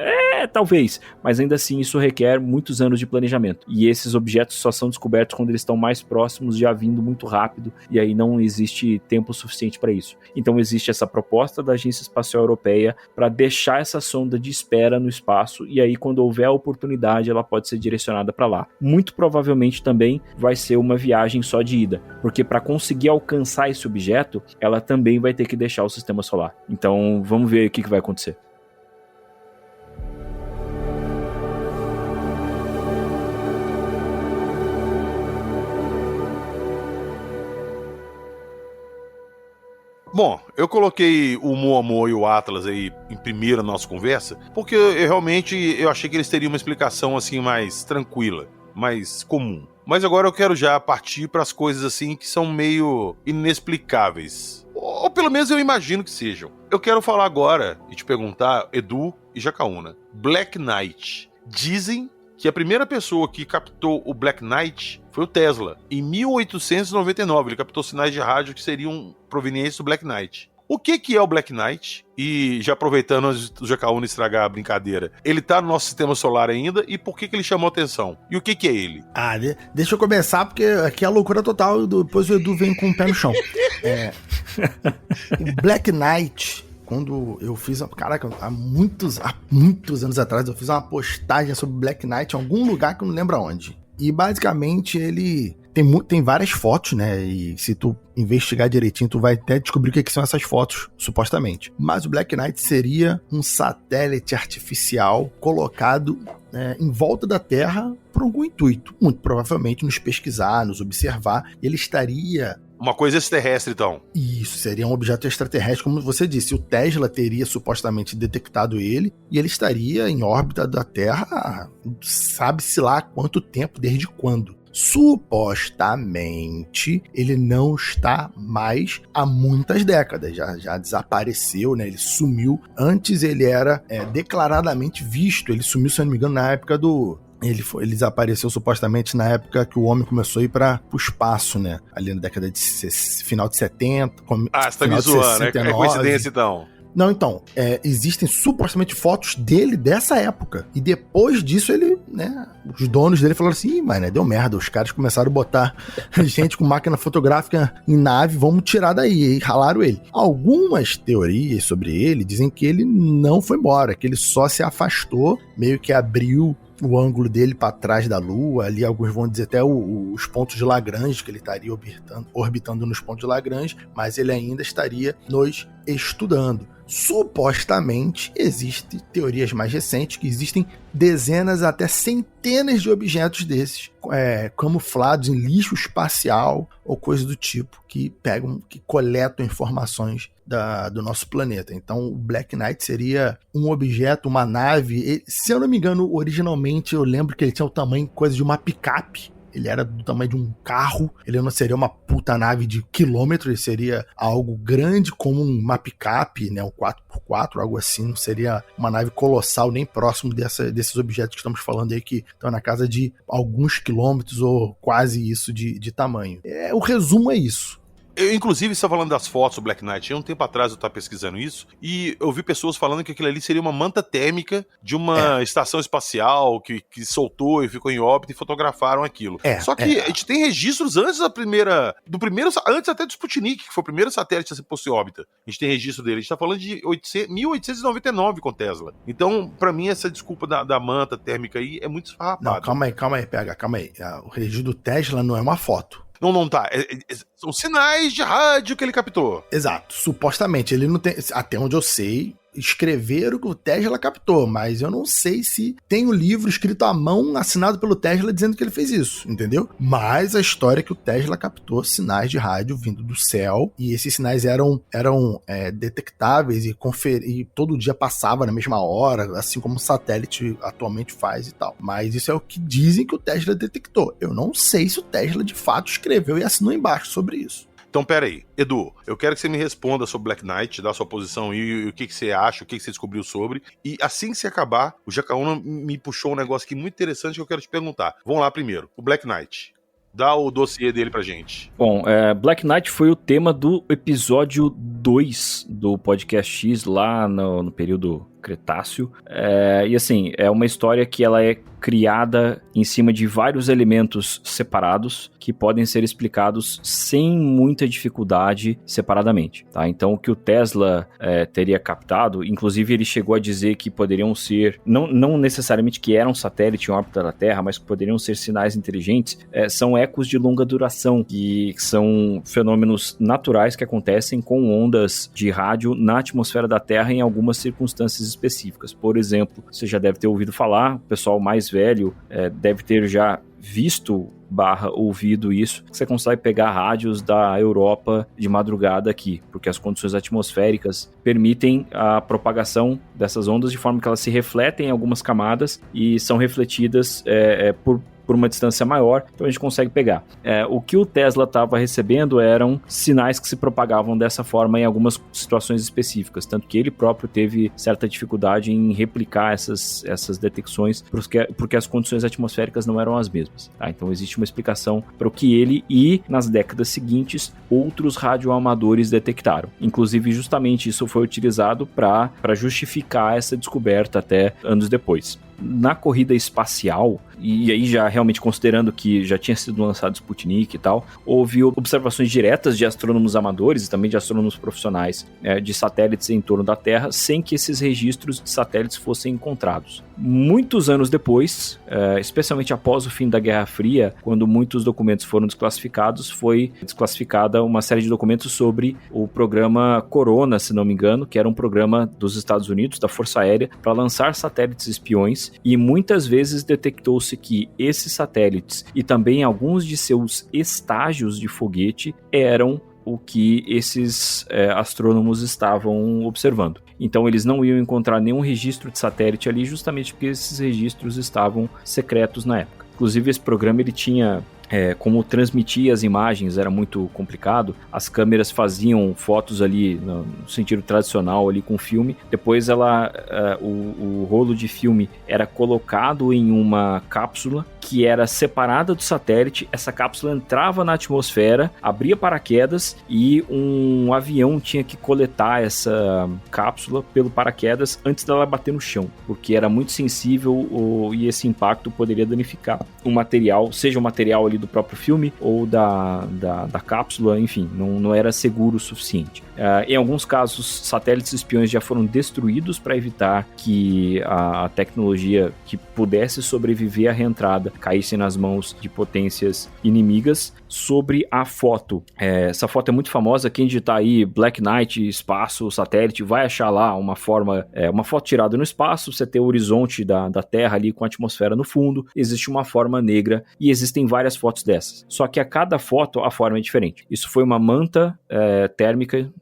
talvez, mas ainda assim isso requer muitos anos de planejamento. E esses objetos só são descobertos quando eles estão mais próximos, já vindo muito rápido, e aí não existe tempo suficiente para isso. Então existe essa proposta da Agência Espacial Europeia para deixar essa sonda de espera no espaço, e aí quando houver a oportunidade ela pode ser direcionada para lá. Muito provavelmente também vai ser uma viagem só de ida, porque para conseguir alcançar esse objeto, ela também vai ter que deixar o Sistema Solar. Então vamos ver o que vai acontecer. Bom, eu coloquei o Moamo e o Atlas aí em primeira na nossa conversa, porque eu achei que eles teriam uma explicação assim mais tranquila, mais comum. Mas agora eu quero já partir para as coisas assim que são meio inexplicáveis. Ou pelo menos eu imagino que sejam. Eu quero falar agora e te perguntar, Edu e Jacaúna, Black Knight. Dizem que a primeira pessoa que captou o Black Knight foi o Tesla. Em 1899, ele captou sinais de rádio que seriam provenientes do Black Knight. O que é o Black Knight? E já aproveitando antes do Jacaúna estragar a brincadeira, ele tá no nosso Sistema Solar ainda, e por que ele chamou atenção? E o que é ele? Deixa eu começar, porque aqui é a loucura total, depois o Edu vem com o pé no chão. O Black Knight, quando eu fiz, caraca, há muitos anos atrás, eu fiz uma postagem sobre Black Knight em algum lugar que eu não lembro aonde. E basicamente ele tem várias fotos, né? E se tu investigar direitinho, tu vai até descobrir o que são essas fotos, supostamente. Mas o Black Knight seria um satélite artificial colocado em volta da Terra por algum intuito. Muito provavelmente nos pesquisar, nos observar. Ele estaria... Uma coisa extraterrestre, então. Isso, seria um objeto extraterrestre, como você disse. O Tesla teria supostamente detectado ele, e ele estaria em órbita da Terra, sabe-se lá há quanto tempo, desde quando. Supostamente, ele não está mais há muitas décadas, já desapareceu, né? Ele sumiu. Antes ele era declaradamente visto, ele sumiu, se eu não me engano, na época do... Ele desapareceu supostamente na época que o homem começou a ir para o espaço, né? Ali na década de final de 70. Você tá me zoando, é coincidência então. Não, então, existem supostamente fotos dele dessa época. E depois disso ele, né, os donos dele falaram assim, mas deu merda, os caras começaram a botar gente com máquina fotográfica em nave, vamos tirar daí, e ralaram ele. Algumas teorias sobre ele dizem que ele não foi embora, que ele só se afastou, meio que abriu o ângulo dele para trás da Lua, ali alguns vão dizer até os pontos de Lagrange, que ele estaria orbitando nos pontos de Lagrange, mas ele ainda estaria nos estudando. Supostamente, existem teorias mais recentes que existem dezenas até centenas de objetos desses, camuflados em lixo espacial ou coisa do tipo, que coletam informações do nosso planeta. Então, o Black Knight seria um objeto, uma nave. Se eu não me engano, originalmente eu lembro que ele tinha o tamanho coisa de uma picape. ele era do tamanho de um carro, ele não seria uma puta nave de quilômetros, ele seria algo grande como uma picape, né, um 4x4, algo assim, não seria uma nave colossal nem próximo desses objetos que estamos falando aí, que estão na casa de alguns quilômetros ou quase isso de tamanho. O resumo é isso. Eu, inclusive, estava falando das fotos do Black Knight. Um tempo atrás eu estava pesquisando isso e eu vi pessoas falando que aquilo ali seria uma manta térmica de uma estação espacial que soltou e ficou em órbita e fotografaram aquilo. Só que a gente tem registros antes antes até do Sputnik, que foi o primeiro satélite a ser posto em órbita. A gente tem registro dele. A gente está falando de 1899 com Tesla. Então, para mim, essa desculpa da manta térmica aí é muito esfarrapada. Não, calma aí, PH, calma aí. O registro do Tesla não é uma foto. Não tá. São sinais de rádio que ele captou. Exato. Supostamente, ele não tem... Até onde eu sei, escreveram que o Tesla captou, mas eu não sei se tem o livro escrito à mão, assinado pelo Tesla, dizendo que ele fez isso, entendeu? Mas a história é que o Tesla captou sinais de rádio vindo do céu, e esses sinais eram detectáveis e todo dia passava na mesma hora, assim como o satélite atualmente faz e tal. Mas isso é o que dizem que o Tesla detectou. Eu não sei se o Tesla de fato escreveu e assinou embaixo sobre isso. Então, pera aí. Edu, eu quero que você me responda sobre Black Knight, dá a sua posição e o que você acha, o que você descobriu sobre. E assim que você acabar, o Jacaúna me puxou um negócio aqui muito interessante que eu quero te perguntar. Vamos lá primeiro. O Black Knight. Dá o dossiê dele pra gente. Bom, Black Knight foi o tema do episódio 2 do Podcast X lá no período Cretáceo. E assim, é uma história que ela é criada em cima de vários elementos separados que podem ser explicados sem muita dificuldade separadamente, tá? Então, o que o Tesla teria captado, inclusive ele chegou a dizer que poderiam ser, não necessariamente que eram satélite em órbita da Terra, mas que poderiam ser sinais inteligentes, são ecos de longa duração, que são fenômenos naturais que acontecem com ondas de rádio na atmosfera da Terra em algumas circunstâncias específicas. Por exemplo, você já deve ter ouvido falar, o pessoal mais velho deve ter já visto / ouvido isso, você consegue pegar rádios da Europa de madrugada aqui, porque as condições atmosféricas permitem a propagação dessas ondas de forma que elas se refletem em algumas camadas e são refletidas por uma distância maior, então a gente consegue pegar. O que o Tesla estava recebendo eram sinais que se propagavam dessa forma em algumas situações específicas, tanto que ele próprio teve certa dificuldade em replicar essas detecções, porque as condições atmosféricas não eram as mesmas. Tá? Então existe uma explicação para o que ele e, nas décadas seguintes, outros radioamadores detectaram. Inclusive, justamente isso foi utilizado para justificar essa descoberta até anos depois. Na corrida espacial, e aí já realmente considerando que já tinha sido lançado Sputnik e tal, houve observações diretas de astrônomos amadores e também de astrônomos profissionais de satélites em torno da Terra, sem que esses registros de satélites fossem encontrados. Muitos anos depois, especialmente após o fim da Guerra Fria, quando muitos documentos foram desclassificados, foi desclassificada uma série de documentos sobre o programa Corona, se não me engano, que era um programa dos Estados Unidos, da Força Aérea, para lançar satélites espiões, e muitas vezes detectou-se que esses satélites e também alguns de seus estágios de foguete eram o que esses astrônomos estavam observando. Então eles não iam encontrar nenhum registro de satélite ali, justamente porque esses registros estavam secretos na época. Inclusive esse programa ele tinha... como transmitir as imagens era muito complicado, as câmeras faziam fotos ali no sentido tradicional ali com filme, depois o rolo de filme era colocado em uma cápsula que era separada do satélite, essa cápsula entrava na atmosfera, abria paraquedas e um avião tinha que coletar essa cápsula pelo paraquedas antes dela bater no chão, porque era muito sensível e esse impacto poderia danificar o material, seja o material ali do próprio filme ou da cápsula, enfim, não era seguro o suficiente. Em alguns casos, satélites espiões já foram destruídos para evitar que a tecnologia que pudesse sobreviver à reentrada caísse nas mãos de potências inimigas. Sobre a foto, essa foto é muito famosa, quem digitar aí Black Knight, espaço, satélite, vai achar lá uma foto tirada no espaço, você tem o horizonte da Terra ali com a atmosfera no fundo, existe uma forma negra e existem várias fotos fotos dessas. Só que a cada foto a forma é diferente. Isso foi uma manta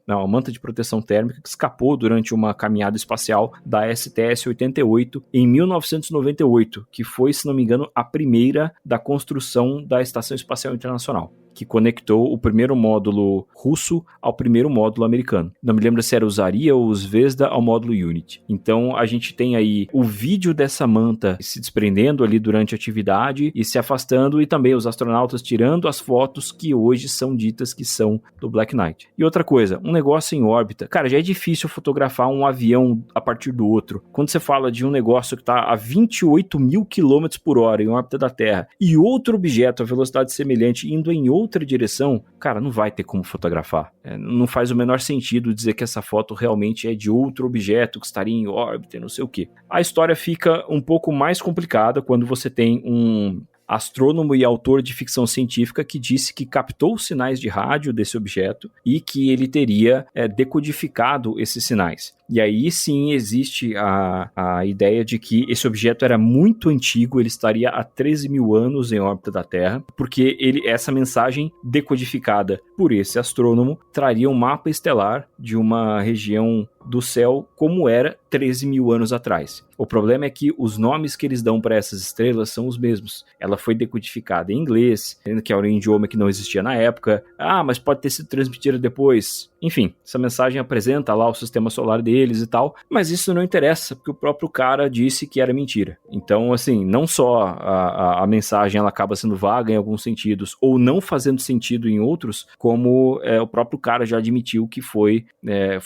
uma manta de proteção térmica que escapou durante uma caminhada espacial da STS-88 em 1998, que foi, se não me engano, a primeira da construção da Estação Espacial Internacional, que conectou o primeiro módulo russo ao primeiro módulo americano. Não me lembro se era o Zarya ou o Zvezda ao módulo Unity. Então a gente tem aí o vídeo dessa manta se desprendendo ali durante a atividade e se afastando, e também os astronautas tirando as fotos que hoje são ditas que são do Black Knight. E outra coisa, um negócio em órbita, cara, já é difícil fotografar um avião a partir do outro. Quando você fala de um negócio que está a 28 mil km por hora em órbita da Terra e outro objeto a velocidade semelhante indo em outra direção, cara, não vai ter como fotografar. Não faz o menor sentido dizer que essa foto realmente é de outro objeto que estaria em órbita e não sei o quê. A história fica um pouco mais complicada quando você tem um astrônomo e autor de ficção científica que disse que captou sinais de rádio desse objeto e que ele teria decodificado esses sinais. E aí sim existe a ideia de que esse objeto era muito antigo, ele estaria há 13 mil anos em órbita da Terra, porque essa mensagem decodificada por esse astrônomo traria um mapa estelar de uma região do céu como era 13 mil anos atrás. O problema é que os nomes que eles dão para essas estrelas são os mesmos. Ela foi decodificada em inglês, que era um idioma que não existia na época. Mas pode ter sido transmitida depois. Enfim, essa mensagem apresenta lá o sistema solar deles e tal, mas isso não interessa, porque o próprio cara disse que era mentira. Então, assim, não só a mensagem ela acaba sendo vaga em alguns sentidos, ou não fazendo sentido em outros, como o próprio cara já admitiu que foi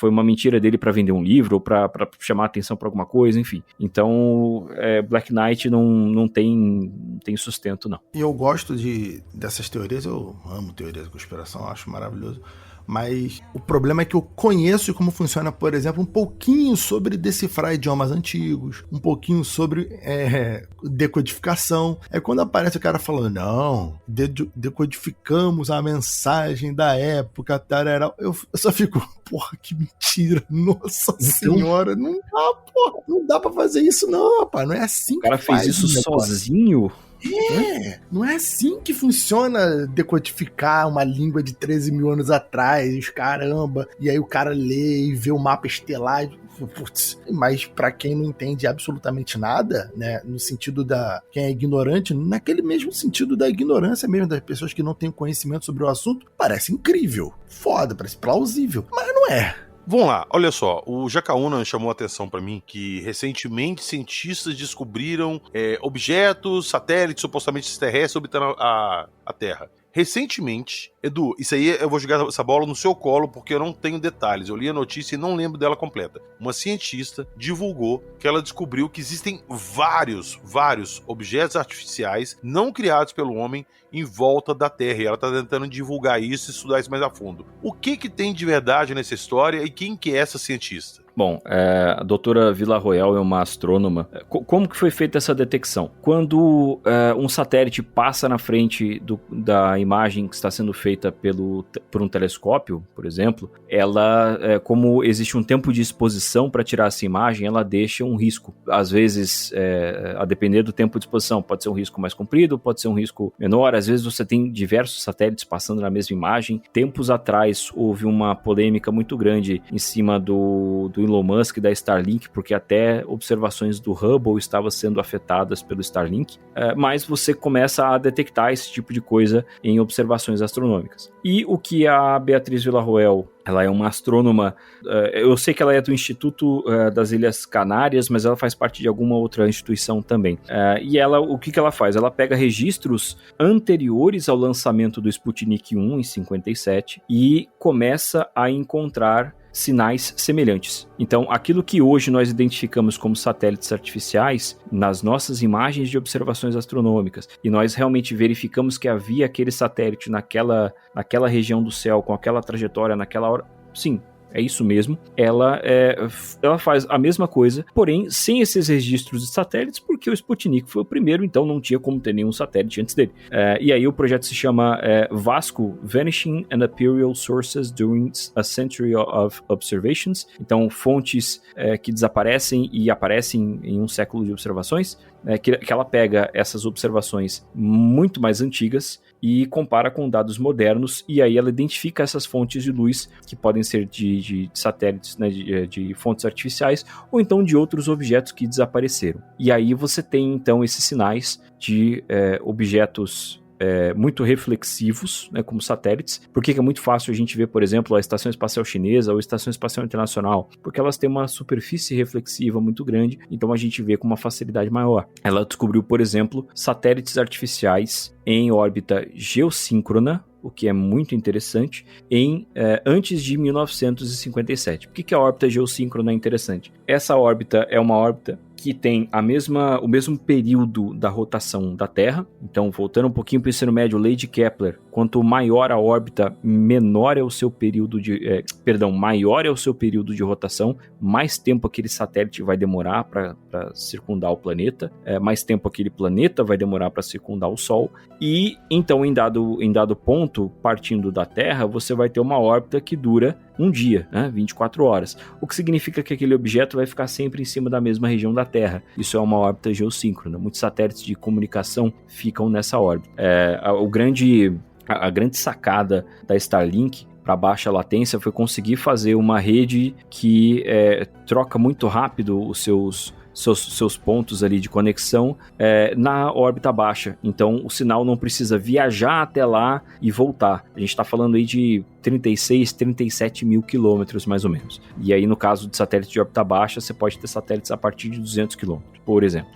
uma mentira dele para vender um livro, ou para chamar atenção para alguma coisa, enfim. Então, Black Knight não tem sustento, não. E eu gosto dessas teorias, eu amo teorias da conspiração, acho maravilhoso. Mas o problema é que eu conheço como funciona, por exemplo, um pouquinho sobre decifrar idiomas antigos, um pouquinho sobre decodificação. É quando aparece o cara falando, não, decodificamos a mensagem da época, tarará. Eu só fico, porra, que mentira, nossa senhora, não dá, porra, não dá pra fazer isso não, rapaz, não é assim que faz. O cara fez isso sozinho? Não é assim que funciona decodificar uma língua de 13 mil anos atrás, caramba, e aí o cara lê e vê o mapa estelar, putz. Mas pra quem não entende absolutamente nada, né, no sentido quem é ignorante, naquele mesmo sentido da ignorância mesmo, das pessoas que não têm conhecimento sobre o assunto, parece incrível, foda, parece plausível, mas não é. Vamos lá, olha só, o Jacaúna chamou a atenção para mim que recentemente cientistas descobriram objetos, satélites supostamente terrestres orbitando a Terra. Recentemente, Edu, isso aí eu vou jogar essa bola no seu colo porque eu não tenho detalhes, eu li a notícia e não lembro dela completa. Uma cientista divulgou que ela descobriu que existem vários objetos artificiais não criados pelo homem em volta da Terra, e ela está tentando divulgar isso e estudar isso mais a fundo. O que tem de verdade nessa história e quem que é essa cientista? Bom, a doutora Villarroel é uma astrônoma. Como que foi feita essa detecção? Quando um satélite passa na frente da imagem que está sendo feita por um telescópio, por exemplo, ela, como existe um tempo de exposição para tirar essa imagem, ela deixa um risco. Às vezes, a depender do tempo de exposição, pode ser um risco mais comprido, pode ser um risco menor. Às vezes você tem diversos satélites passando na mesma imagem. Tempos atrás houve uma polêmica muito grande em cima do Elon Musk, da Starlink, porque até observações do Hubble estavam sendo afetadas pelo Starlink, mas você começa a detectar esse tipo de coisa em observações astronômicas. E o que a Beatriz Villarroel, ela é uma astrônoma, eu sei que ela é do Instituto das Ilhas Canárias, mas ela faz parte de alguma outra instituição também. E ela, o que ela faz? Ela pega registros anteriores ao lançamento do Sputnik 1 em 57 e começa a encontrar sinais semelhantes. Então, aquilo que hoje nós identificamos como satélites artificiais, nas nossas imagens de observações astronômicas, e nós realmente verificamos que havia aquele satélite naquela região do céu, com aquela trajetória, naquela hora, sim, é isso mesmo, ela faz a mesma coisa, porém sem esses registros de satélites, porque o Sputnik foi o primeiro, então não tinha como ter nenhum satélite antes dele. E aí o projeto se chama VASCO, Vanishing and Aerial Sources During a Century of Observations, então fontes que desaparecem e aparecem em um século de observações. né, que ela pega essas observações muito mais antigas e compara com dados modernos, e aí ela identifica essas fontes de luz que podem ser de satélites, né, de fontes artificiais, ou então de outros objetos que desapareceram. E aí você tem então esses sinais de objetos muito reflexivos, né, como satélites. Por que é muito fácil a gente ver, por exemplo, a Estação Espacial Chinesa ou a Estação Espacial Internacional? Porque elas têm uma superfície reflexiva muito grande, então a gente vê com uma facilidade maior. Ela descobriu, por exemplo, satélites artificiais em órbita geossíncrona, o que é muito interessante, antes de 1957. Por que a órbita geossíncrona é interessante? Essa órbita é uma órbita que tem o mesmo período da rotação da Terra. Então, voltando um pouquinho para o ensino médio, lei de Kepler, quanto maior a órbita, maior é o seu período de rotação, mais tempo aquele satélite vai demorar para circundar o planeta, mais tempo aquele planeta vai demorar para circundar o Sol, e então em dado ponto, partindo da Terra, você vai ter uma órbita que dura um dia, né, 24 horas, o que significa que aquele objeto vai ficar sempre em cima da mesma região da Terra. Isso é uma órbita geossíncrona. Muitos satélites de comunicação ficam nessa órbita. A grande sacada da Starlink para baixa latência foi conseguir fazer uma rede que troca muito rápido os seus pontos ali de conexão na órbita baixa. Então o sinal não precisa viajar até lá e voltar. A gente está falando aí de 36, 37 mil quilômetros mais ou menos. E aí no caso de satélite de órbita baixa, você pode ter satélites a partir de 200 quilômetros, por exemplo.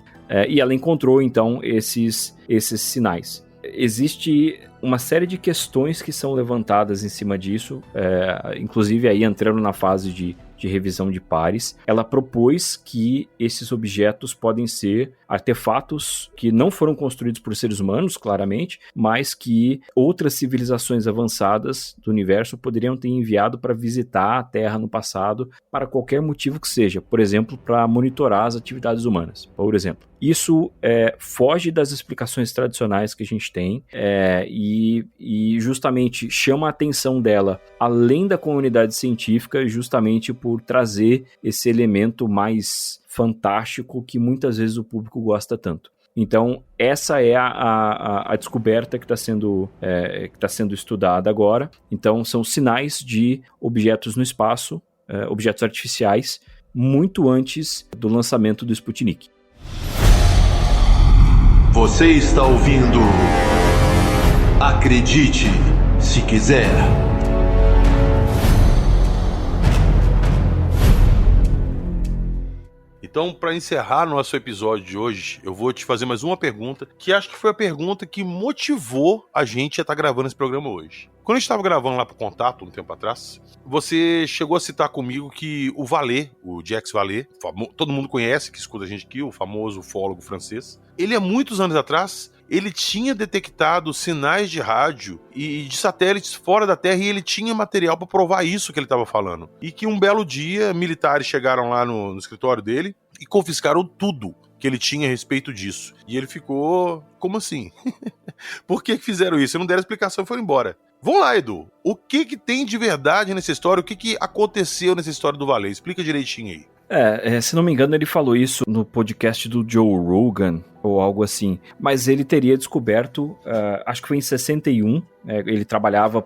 E ela encontrou então esses sinais. Existe uma série de questões que são levantadas em cima disso, inclusive aí entrando na fase de revisão de pares. Ela propôs que esses objetos podem ser artefatos que não foram construídos por seres humanos, claramente, mas que outras civilizações avançadas do universo poderiam ter enviado para visitar a Terra no passado, para qualquer motivo que seja, por exemplo, para monitorar as atividades humanas, por exemplo. Isso foge das explicações tradicionais que a gente tem e justamente chama a atenção dela, além da comunidade científica, justamente por trazer esse elemento mais fantástico que muitas vezes o público gosta tanto. Então, essa é a descoberta que está sendo estudada agora. Então, são sinais de objetos no espaço, objetos artificiais, muito antes do lançamento do Sputnik. Você está ouvindo Acredite Se Quiser. Então, para encerrar nosso episódio de hoje, eu vou te fazer mais uma pergunta, que acho que foi a pergunta que motivou a gente a estar gravando esse programa hoje. Quando a gente estava gravando lá pro Contato, um tempo atrás, você chegou a citar comigo que o Vallée, o Jacques Vallée, todo mundo conhece, que escuta a gente aqui, o famoso ufólogo francês, ele há muitos anos atrás, ele tinha detectado sinais de rádio e de satélites fora da Terra, e ele tinha material para provar isso que ele estava falando. E que um belo dia, militares chegaram lá no escritório dele e confiscaram tudo que ele tinha a respeito disso. E ele ficou... Como assim? Por que fizeram isso? Não deram explicação e foram embora. Vamos lá, Edu. O que tem de verdade nessa história? O que aconteceu nessa história do Vallée? Explica direitinho aí. Se não me engano, ele falou isso no podcast do Joe Rogan, ou algo assim. Mas ele teria descoberto, acho que foi em 61, ele trabalhava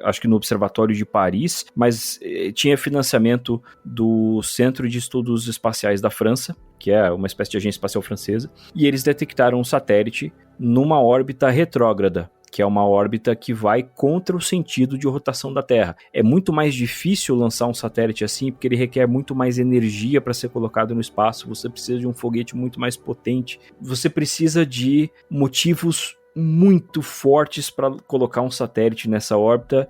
acho que no Observatório de Paris, mas tinha financiamento do Centro de Estudos Espaciais da França, que é uma espécie de agência espacial francesa, e eles detectaram um satélite numa órbita retrógrada, que é uma órbita que vai contra o sentido de rotação da Terra. É muito mais difícil lançar um satélite assim, porque ele requer muito mais energia para ser colocado no espaço, você precisa de um foguete muito mais potente, você precisa de motivos muito fortes para colocar um satélite nessa órbita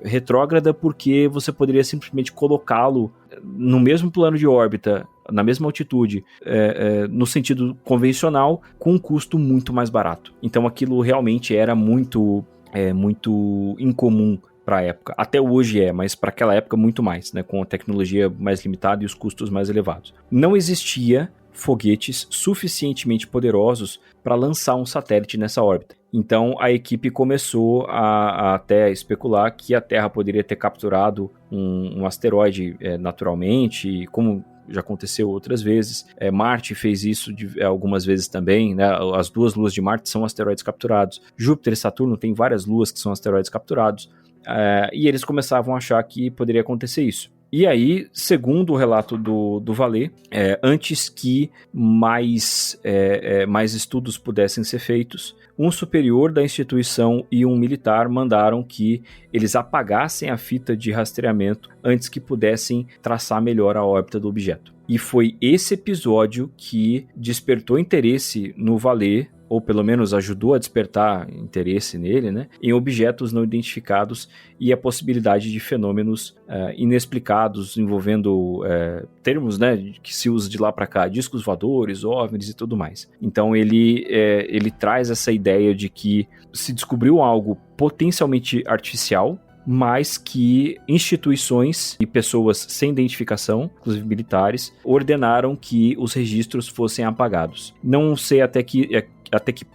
retrógrada, porque você poderia simplesmente colocá-lo no mesmo plano de órbita, na mesma altitude, no sentido convencional, com um custo muito mais barato. Então aquilo realmente era muito incomum para a época. Até hoje mas para aquela época muito mais, né, com a tecnologia mais limitada e os custos mais elevados. Não existia foguetes suficientemente poderosos para lançar um satélite nessa órbita. Então a equipe começou a até especular que a Terra poderia ter capturado um asteroide naturalmente, como já aconteceu outras vezes. Marte fez isso algumas vezes também, né? As 2 luas de Marte são asteroides capturados. Júpiter e Saturno tem várias luas que são asteroides capturados. E eles começavam a achar que poderia acontecer isso. E aí, segundo o relato do Vallée, antes que mais estudos pudessem ser feitos, um superior da instituição e um militar mandaram que eles apagassem a fita de rastreamento antes que pudessem traçar melhor a órbita do objeto. E foi esse episódio que despertou interesse no Vallée, ou pelo menos ajudou a despertar interesse nele, né, em objetos não identificados e a possibilidade de fenômenos inexplicados envolvendo termos, né, que se usa de lá para cá, discos voadores, OVNIs e tudo mais. Então ele traz essa ideia de que se descobriu algo potencialmente artificial, mas que instituições e pessoas sem identificação, inclusive militares, ordenaram que os registros fossem apagados. Não sei até que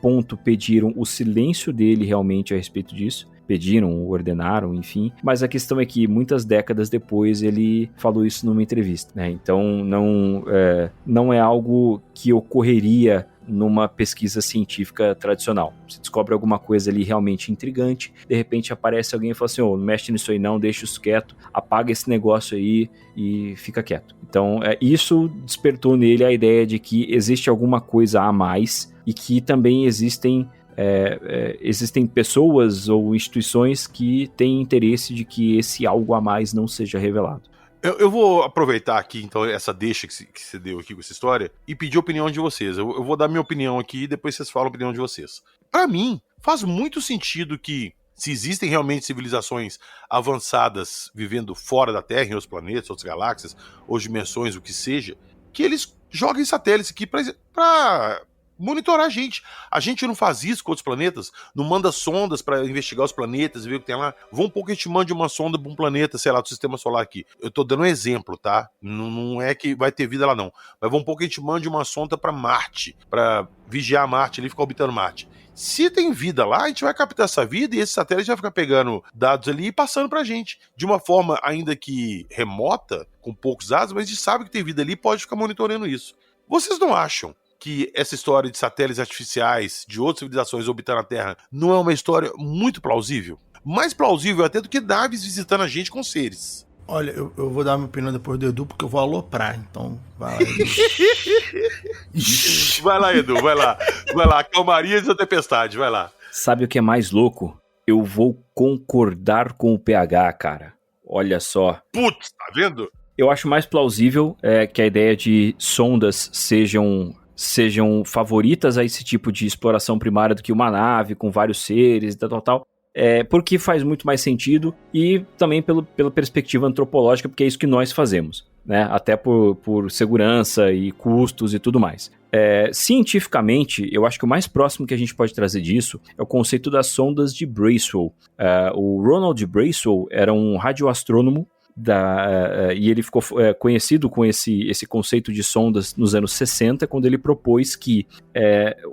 ponto pediram o silêncio dele realmente a respeito disso. Pediram, ordenaram, enfim. Mas a questão é que muitas décadas depois ele falou isso numa entrevista, né? Então não é algo que ocorreria numa pesquisa científica tradicional. Se descobre alguma coisa ali realmente intrigante, de repente aparece alguém e fala assim, não mexe nisso aí não, deixa isso quieto, apaga esse negócio aí e fica quieto. Então isso despertou nele a ideia de que existe alguma coisa a mais e que também existem pessoas ou instituições que têm interesse de que esse algo a mais não seja revelado. Eu vou aproveitar aqui, então, essa deixa que você deu aqui com essa história e pedir a opinião de vocês. Eu vou dar minha opinião aqui e depois vocês falam a opinião de vocês. Pra mim, faz muito sentido que, se existem realmente civilizações avançadas vivendo fora da Terra, em outros planetas, outras galáxias, ou dimensões, o que seja, que eles joguem satélites aqui pra monitorar a gente. A gente não faz isso com outros planetas, não manda sondas pra investigar os planetas e ver o que tem lá. Vamos um pouco, a gente manda uma sonda pra um planeta, sei lá, do sistema solar aqui. Eu tô dando um exemplo, tá? Não é que vai ter vida lá não. Mas vamos um pouco, a gente manda uma sonda pra Marte, pra vigiar Marte ali e ficar orbitando Marte. Se tem vida lá, a gente vai captar essa vida e esse satélite vai ficar pegando dados ali e passando pra gente. De uma forma ainda que remota, com poucos dados, mas a gente sabe que tem vida ali e pode ficar monitorando isso. Vocês não acham que essa história de satélites artificiais de outras civilizações orbitando a Terra não é uma história muito plausível? Mais plausível até do que naves visitando a gente com seres. Olha, eu vou dar minha opinião depois do Edu, porque eu vou aloprar, então vai lá, Edu. Vai lá, Edu, vai lá, calmaria da tempestade, vai lá. Sabe o que é mais louco? Eu vou concordar com o PH, cara. Olha só. Putz, tá vendo? Eu acho mais plausível que a ideia de sondas sejam favoritas a esse tipo de exploração primária do que uma nave com vários seres e tal. Porque faz muito mais sentido e também pela perspectiva antropológica, porque é isso que nós fazemos, né? Até por segurança e custos e tudo mais. Cientificamente, eu acho que o mais próximo que a gente pode trazer disso é o conceito das sondas de Bracewell. O Ronald Bracewell era um radioastrônomo e ele ficou conhecido com esse conceito de sondas nos anos 60, quando ele propôs que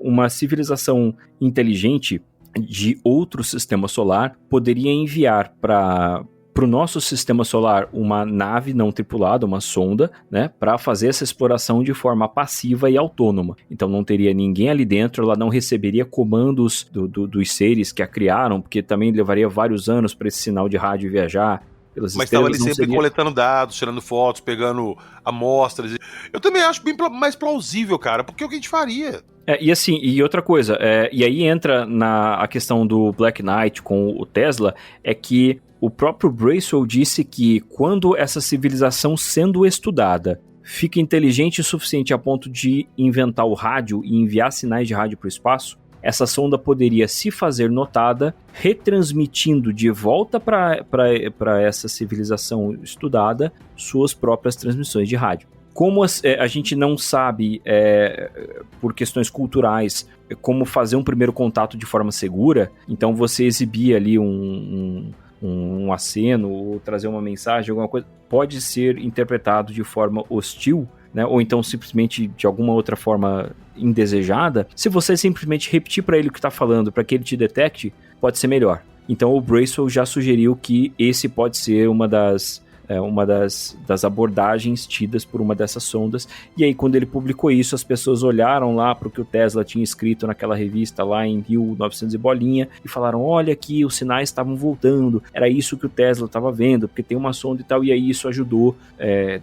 uma civilização inteligente de outro sistema solar poderia enviar para o nosso sistema solar uma nave não tripulada, uma sonda, né, para fazer essa exploração de forma passiva e autônoma. Então não teria ninguém ali dentro, ela não receberia comandos dos seres que a criaram, porque também levaria vários anos para esse sinal de rádio viajar. Mas estava ali sempre coletando dados, tirando fotos, pegando amostras. Eu também acho bem mais plausível, cara, porque é o que a gente faria. E outra coisa, e aí entra a questão do Black Knight com o Tesla, é que o próprio Bracewell disse que quando essa civilização sendo estudada fica inteligente o suficiente a ponto de inventar o rádio e enviar sinais de rádio para o espaço, essa sonda poderia se fazer notada, retransmitindo de volta para essa civilização estudada suas próprias transmissões de rádio. Como a gente não sabe, por questões culturais, como fazer um primeiro contato de forma segura, então você exibir ali um aceno ou trazer uma mensagem, alguma coisa, pode ser interpretado de forma hostil, né? Ou então simplesmente de alguma outra forma indesejada. Se você simplesmente repetir para ele o que está falando, para que ele te detecte, pode ser melhor. Então o Bracewell já sugeriu que esse pode ser uma das uma das abordagens tidas por uma dessas sondas. E aí, quando ele publicou isso, as pessoas olharam lá para o que o Tesla tinha escrito naquela revista lá em 1900 e bolinha e falaram, olha aqui, os sinais estavam voltando, era isso que o Tesla estava vendo, porque tem uma sonda e tal, e aí isso ajudou,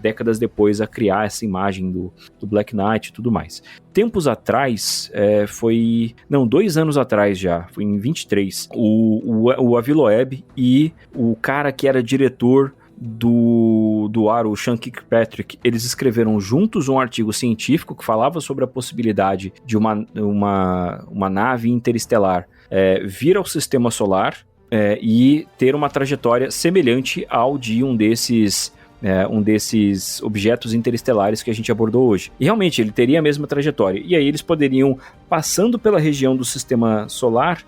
décadas depois, a criar essa imagem do Black Knight e tudo mais. Tempos atrás, 2 anos atrás já, foi em 23, o Avi Loeb e o cara que era diretor do ARO, o Sean Kirkpatrick, eles escreveram juntos um artigo científico que falava sobre a possibilidade de uma nave interestelar vir ao sistema solar e ter uma trajetória semelhante ao de um desses objetos interestelares que a gente abordou hoje. E realmente ele teria a mesma trajetória. E aí eles poderiam, passando pela região do sistema solar,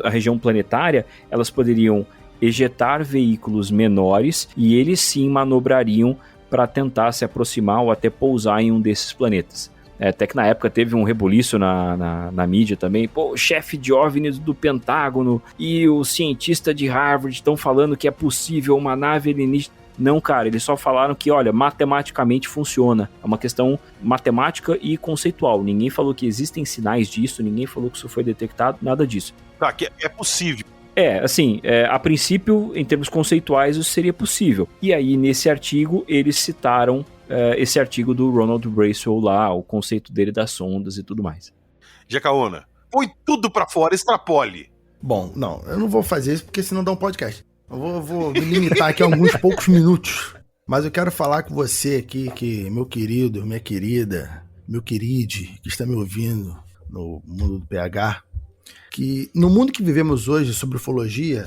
a região planetária, elas poderiam ejetar veículos menores e eles sim manobrariam para tentar se aproximar ou até pousar em um desses planetas. Até que na época teve um rebuliço na mídia também. Pô, o chefe de OVNIs do Pentágono e o cientista de Harvard estão falando que é possível uma nave alienígena. Não, cara, eles só falaram que, olha, matematicamente funciona. É uma questão matemática e conceitual. Ninguém falou que existem sinais disso, ninguém falou que isso foi detectado, nada disso. Tá, que é possível. A princípio, em termos conceituais, isso seria possível. E aí, nesse artigo, eles citaram esse artigo do Ronald Bracewell lá, o conceito dele das sondas e tudo mais. Jacaúna, põe tudo pra fora, extrapole. Bom, não, eu não vou fazer isso porque senão dá um podcast. Eu vou me limitar aqui a alguns poucos minutos. Mas eu quero falar com você aqui, que meu querido, minha querida, meu queride, que está me ouvindo no mundo do PH, que no mundo que vivemos hoje sobre ufologia,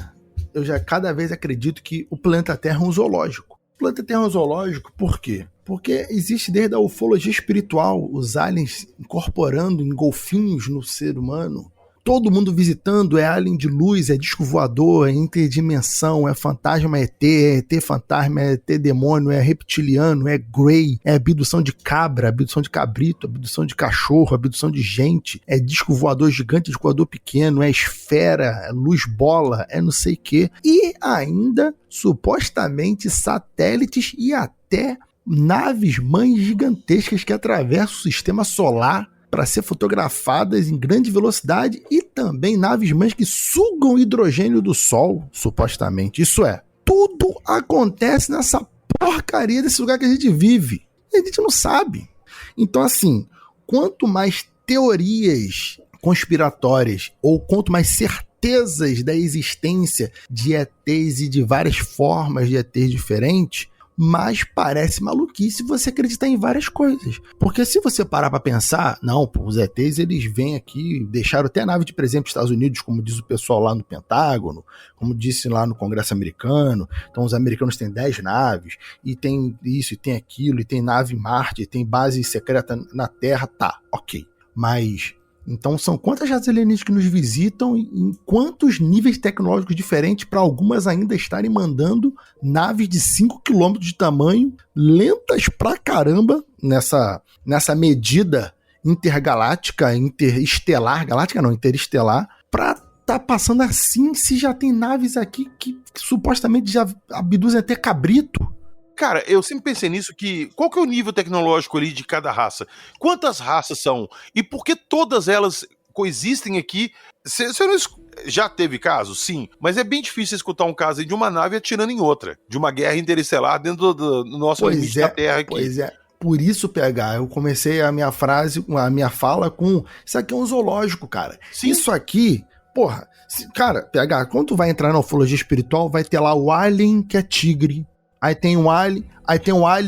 eu já cada vez acredito que o planeta Terra é um zoológico. O planeta Terra é um zoológico por quê? Porque existe desde a ufologia espiritual, os aliens incorporando em golfinhos no ser humano. Todo mundo visitando, é alien de luz, é disco voador, é interdimensão, é fantasma ET, é ET fantasma, é ET demônio, é reptiliano, é Grey, é abdução de cabra, abdução de cabrito, abdução de cachorro, abdução de gente, é disco voador gigante, disco voador pequeno, é esfera, é luz bola, é não sei o quê. E ainda, supostamente, satélites e até naves mães gigantescas que atravessam o sistema solar para ser fotografadas em grande velocidade e também naves mães que sugam hidrogênio do Sol, supostamente. Isso é, tudo acontece nessa porcaria desse lugar que a gente vive. E a gente não sabe. Então, assim, quanto mais teorias conspiratórias ou quanto mais certezas da existência de ETs e de várias formas de ETs diferentes, mas parece maluquice você acreditar em várias coisas. Porque se você parar pra pensar, não, pô, os ETs eles vêm aqui, deixaram até a nave de presente dos Estados Unidos, como diz o pessoal lá no Pentágono, como disse lá no Congresso americano. Então os americanos têm 10 naves, e tem isso, e tem aquilo, e tem nave em Marte, e tem base secreta na Terra, tá, ok. Mas então são quantas jatos alienígenas que nos visitam em quantos níveis tecnológicos diferentes para algumas ainda estarem mandando naves de 5 km de tamanho, lentas pra caramba, nessa medida intergaláctica, interestelar, galáctica não, interestelar, pra tá passando assim se já tem naves aqui que supostamente já abduzem até cabrito. Cara, eu sempre pensei nisso, qual que é o nível tecnológico ali de cada raça? Quantas raças são? E por que todas elas coexistem aqui? Você não já teve casos? Sim, mas é bem difícil escutar um caso aí de uma nave atirando em outra, de uma guerra interestelar dentro do nosso limite da Terra aqui. Pois é. Por isso, PH, eu comecei a minha fala com isso aqui é um zoológico, cara. Sim. Isso aqui, porra, cara, PH, quando tu vai entrar na ufologia espiritual, vai ter lá o alien que é tigre, aí tem um alien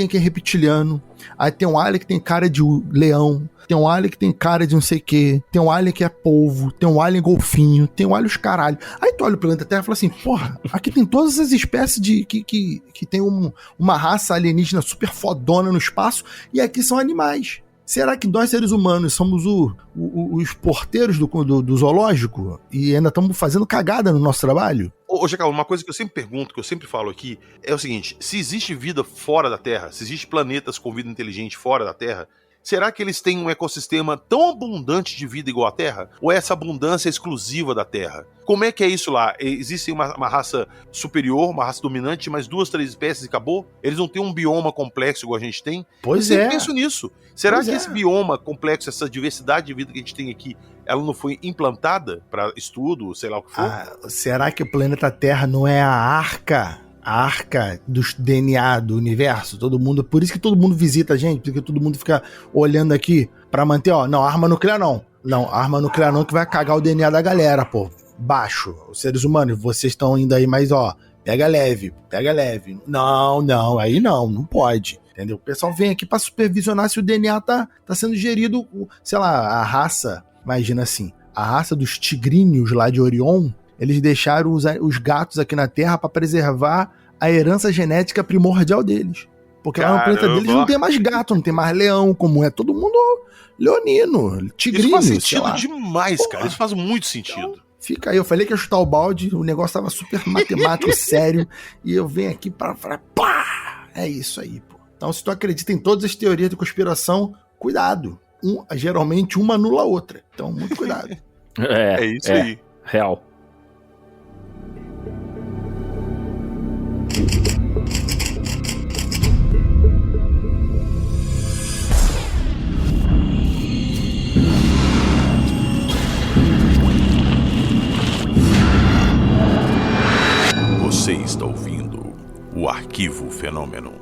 que é reptiliano, aí tem um alien que tem cara de leão, tem um alien que tem cara de não sei o quê, tem um alien que é polvo, tem um alien golfinho, tem um alien os caralho. Aí tu olha o planeta Terra e fala assim, porra, aqui tem todas as espécies que tem uma raça alienígena super fodona no espaço, e aqui são animais. Será que nós, seres humanos, somos os porteiros do zoológico e ainda estamos fazendo cagada no nosso trabalho? Ô, Jacal, uma coisa que eu sempre pergunto, que eu sempre falo aqui, é o seguinte: se existe vida fora da Terra, se existe planetas com vida inteligente fora da Terra, Será que eles têm um ecossistema tão abundante de vida igual a Terra? Ou é essa abundância exclusiva da Terra? Como é que é isso lá? Existe uma raça superior, uma raça dominante, mas 2, 3 espécies e acabou? Eles não têm um bioma complexo igual a gente tem? Pois Eu é. penso nisso. Será que esse bioma complexo, essa diversidade de vida que a gente tem aqui, ela não foi implantada para estudo, sei lá o que for? Será que o planeta Terra não é a arca do DNA do universo? Todo mundo, por isso que todo mundo visita a gente, porque todo mundo fica olhando aqui pra manter, não, arma nuclear não. Não, arma nuclear não, que vai cagar o DNA da galera, pô. Baixo. Os seres humanos, vocês estão indo aí, mas pega leve. Não, aí não pode. Entendeu? O pessoal vem aqui pra supervisionar se o DNA tá sendo gerido, sei lá, a raça, imagina assim, a raça dos tigrinhos lá de Orion, eles deixaram os gatos aqui na Terra pra preservar a herança genética primordial deles. Porque lá no planeta deles não tem mais gato, não tem mais leão, como é todo mundo leonino, tigrinho. Isso faz sentido demais, cara. Isso faz muito sentido. Então, fica aí, eu falei que ia chutar o balde, o negócio tava super matemático, sério, e eu venho aqui pra falar, pá! É isso aí, pô. Então, se tu acredita em todas as teorias de conspiração, cuidado. Geralmente uma anula a outra. Então, muito cuidado. É isso aí. Real. Você está ouvindo o Arquivo Fenômeno.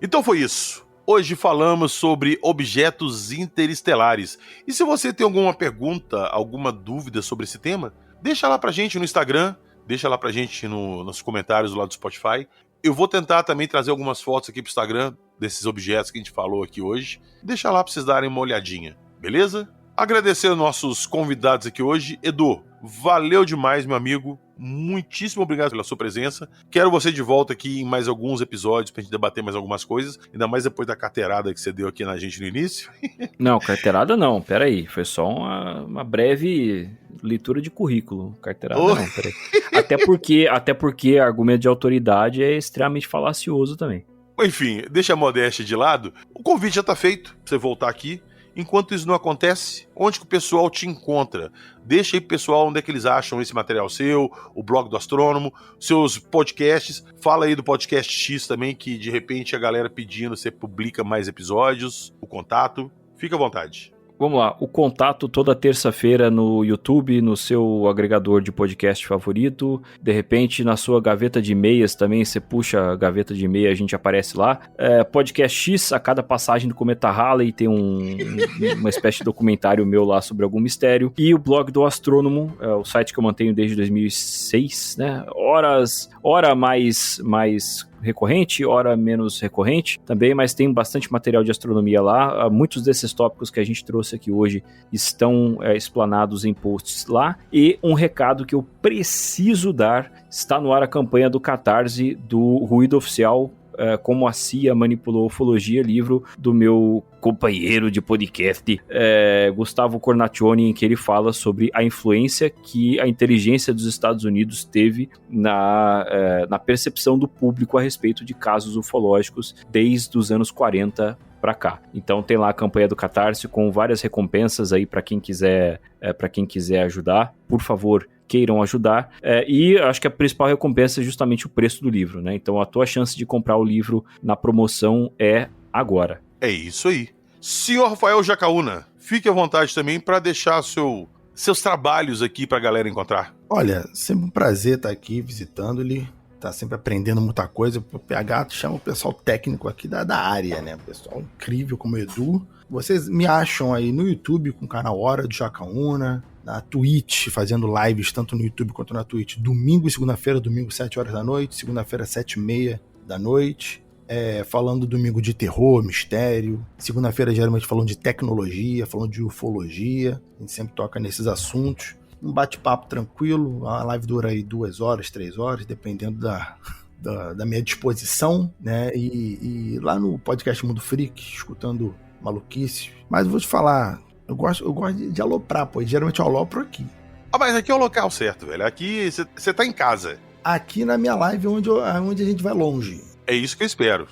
Então foi isso. Hoje falamos sobre objetos interestelares. E se você tem alguma pergunta, alguma dúvida sobre esse tema, deixa lá pra gente no Instagram, deixa lá pra gente nos comentários lá do Spotify. Eu vou tentar também trazer algumas fotos aqui pro Instagram desses objetos que a gente falou aqui hoje. Deixa lá pra vocês darem uma olhadinha, beleza? Agradecer aos nossos convidados aqui hoje. Edu, valeu demais, meu amigo. Muitíssimo obrigado pela sua presença. Quero você de volta aqui em mais alguns episódios pra gente debater mais algumas coisas. Ainda mais depois da carteirada que você deu aqui na gente no início. Não, carteirada não. Peraí. Foi só uma breve leitura de currículo. Carteirada não, peraí. Até porque argumento de autoridade é extremamente falacioso também. Enfim, deixa a modéstia de lado. O convite já tá feito pra você voltar aqui. Enquanto isso não acontece, onde que o pessoal te encontra? Deixa aí pro pessoal onde é que eles acham esse material seu, o blog do Astrônomo, seus podcasts. Fala aí do Podcast X também, que de repente a galera pedindo, você publica mais episódios, o contato. Fica à vontade. Vamos lá, o contato toda terça-feira no YouTube, no seu agregador de podcast favorito. De repente, na sua gaveta de e-mails também, você puxa a gaveta de e-mail, a gente aparece lá. Podcast X, a cada passagem do Cometa Halley tem uma espécie de documentário meu lá sobre algum mistério. E o blog do Astrônomo, o site que eu mantenho desde 2006, né? Hora mais recorrente, hora menos recorrente também, mas tem bastante material de astronomia lá. Muitos desses tópicos que a gente trouxe aqui hoje estão explanados em posts lá. E um recado que eu preciso dar: está no ar a campanha do Catarse do Ruído Oficial, como a CIA manipulou a ufologia, livro do meu companheiro de podcast, Gustavo Cornacchioni, em que ele fala sobre a influência que a inteligência dos Estados Unidos teve na percepção do público a respeito de casos ufológicos desde os anos 40 para cá. Então tem lá a campanha do Catarse com várias recompensas aí para quem quiser ajudar. Por favor, queiram ajudar, e acho que a principal recompensa é justamente o preço do livro, né? Então a tua chance de comprar o livro na promoção é agora. É isso aí. Senhor Rafael Jacaúna, fique à vontade também para deixar seus trabalhos aqui para a galera encontrar. Olha, sempre um prazer estar aqui visitando ele, tá sempre aprendendo muita coisa. O PH chama o pessoal técnico aqui da área, né? O pessoal incrível como o Edu. Vocês me acham aí no YouTube com o canal Hora do Jacaúna, na Twitch, fazendo lives tanto no YouTube quanto na Twitch, domingo e segunda-feira, domingo 7 horas da noite, segunda-feira 7h30 da noite, falando domingo de terror, mistério, segunda-feira geralmente falando de tecnologia, falando de ufologia, a gente sempre toca nesses assuntos, um bate-papo tranquilo, a live dura aí 2 horas, 3 horas, dependendo da minha disposição, né, e lá no podcast Mundo Freak, escutando maluquice, mas eu vou te falar, eu gosto de aloprar, pô. Geralmente eu alopro aqui. Mas aqui é o local certo, velho. Aqui você tá em casa. Aqui na minha live onde a gente vai longe. É isso que eu espero.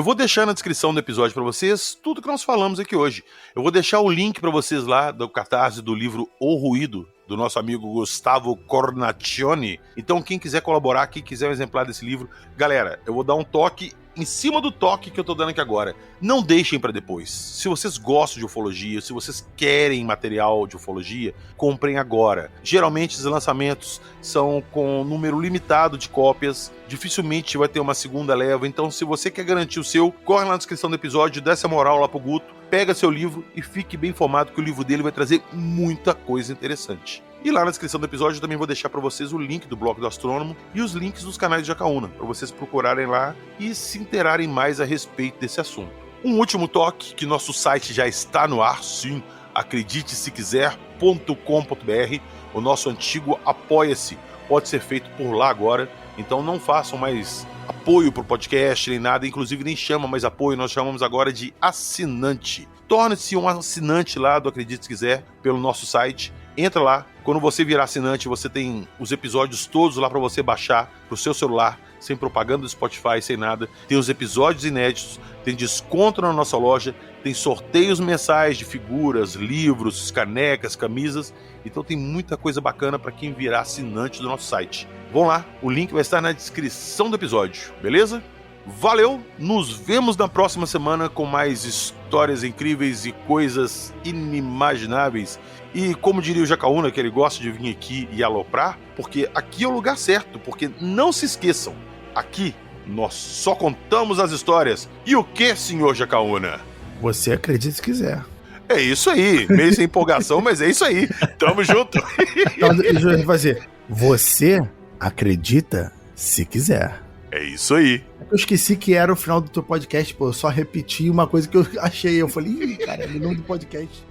Eu vou deixar na descrição do episódio para vocês tudo que nós falamos aqui hoje. Eu vou deixar o link para vocês lá do Catarse do livro O Ruído, do nosso amigo Gustavo Cornacchione. Então, quem quiser colaborar, quem quiser um exemplar desse livro, galera, eu vou dar um toque em cima do toque que eu tô dando aqui agora. Não deixem para depois. Se vocês gostam de ufologia, se vocês querem material de ufologia, comprem agora. Geralmente os lançamentos são com um número limitado de cópias, dificilmente vai ter uma segunda leva, então se você quer garantir o seu, corre lá na descrição do episódio, dá essa moral lá pro Guto, pega seu livro e fique bem informado que o livro dele vai trazer muita coisa interessante. E lá na descrição do episódio eu também vou deixar para vocês o link do Bloco do Astrônomo e os links dos canais de Jacaúna, para vocês procurarem lá e se interarem mais a respeito desse assunto. Um último toque, que nosso site já está no ar, sim, acredite se quiser.com.br, o nosso antigo Apoia-se pode ser feito por lá agora, então não façam mais apoio pro podcast nem nada, inclusive nem chama mais apoio, nós chamamos agora de assinante. Torne-se um assinante lá do Acredite Se Quiser pelo nosso site. Entra lá, quando você virar assinante, você tem os episódios todos lá para você baixar pro seu celular, sem propaganda do Spotify, sem nada. Tem os episódios inéditos, tem desconto na nossa loja, tem sorteios mensais de figuras, livros, canecas, camisas. Então tem muita coisa bacana para quem virar assinante do nosso site. Vão lá, o link vai estar na descrição do episódio, beleza? Valeu, nos vemos na próxima semana com mais histórias incríveis e coisas inimagináveis. E como diria o Jacaúna, que ele gosta de vir aqui e aloprar, porque aqui é o lugar certo, porque não se esqueçam, aqui nós só contamos as histórias. E o que, senhor Jacaúna? Você acredita se quiser. É isso aí, meio sem empolgação, mas é isso aí, tamo junto. Então, deixa eu fazer. Você acredita se quiser. É isso aí. Eu esqueci que era o final do teu podcast, pô. Eu só repeti uma coisa que eu achei. Eu falei, ih, cara, é o nome do podcast.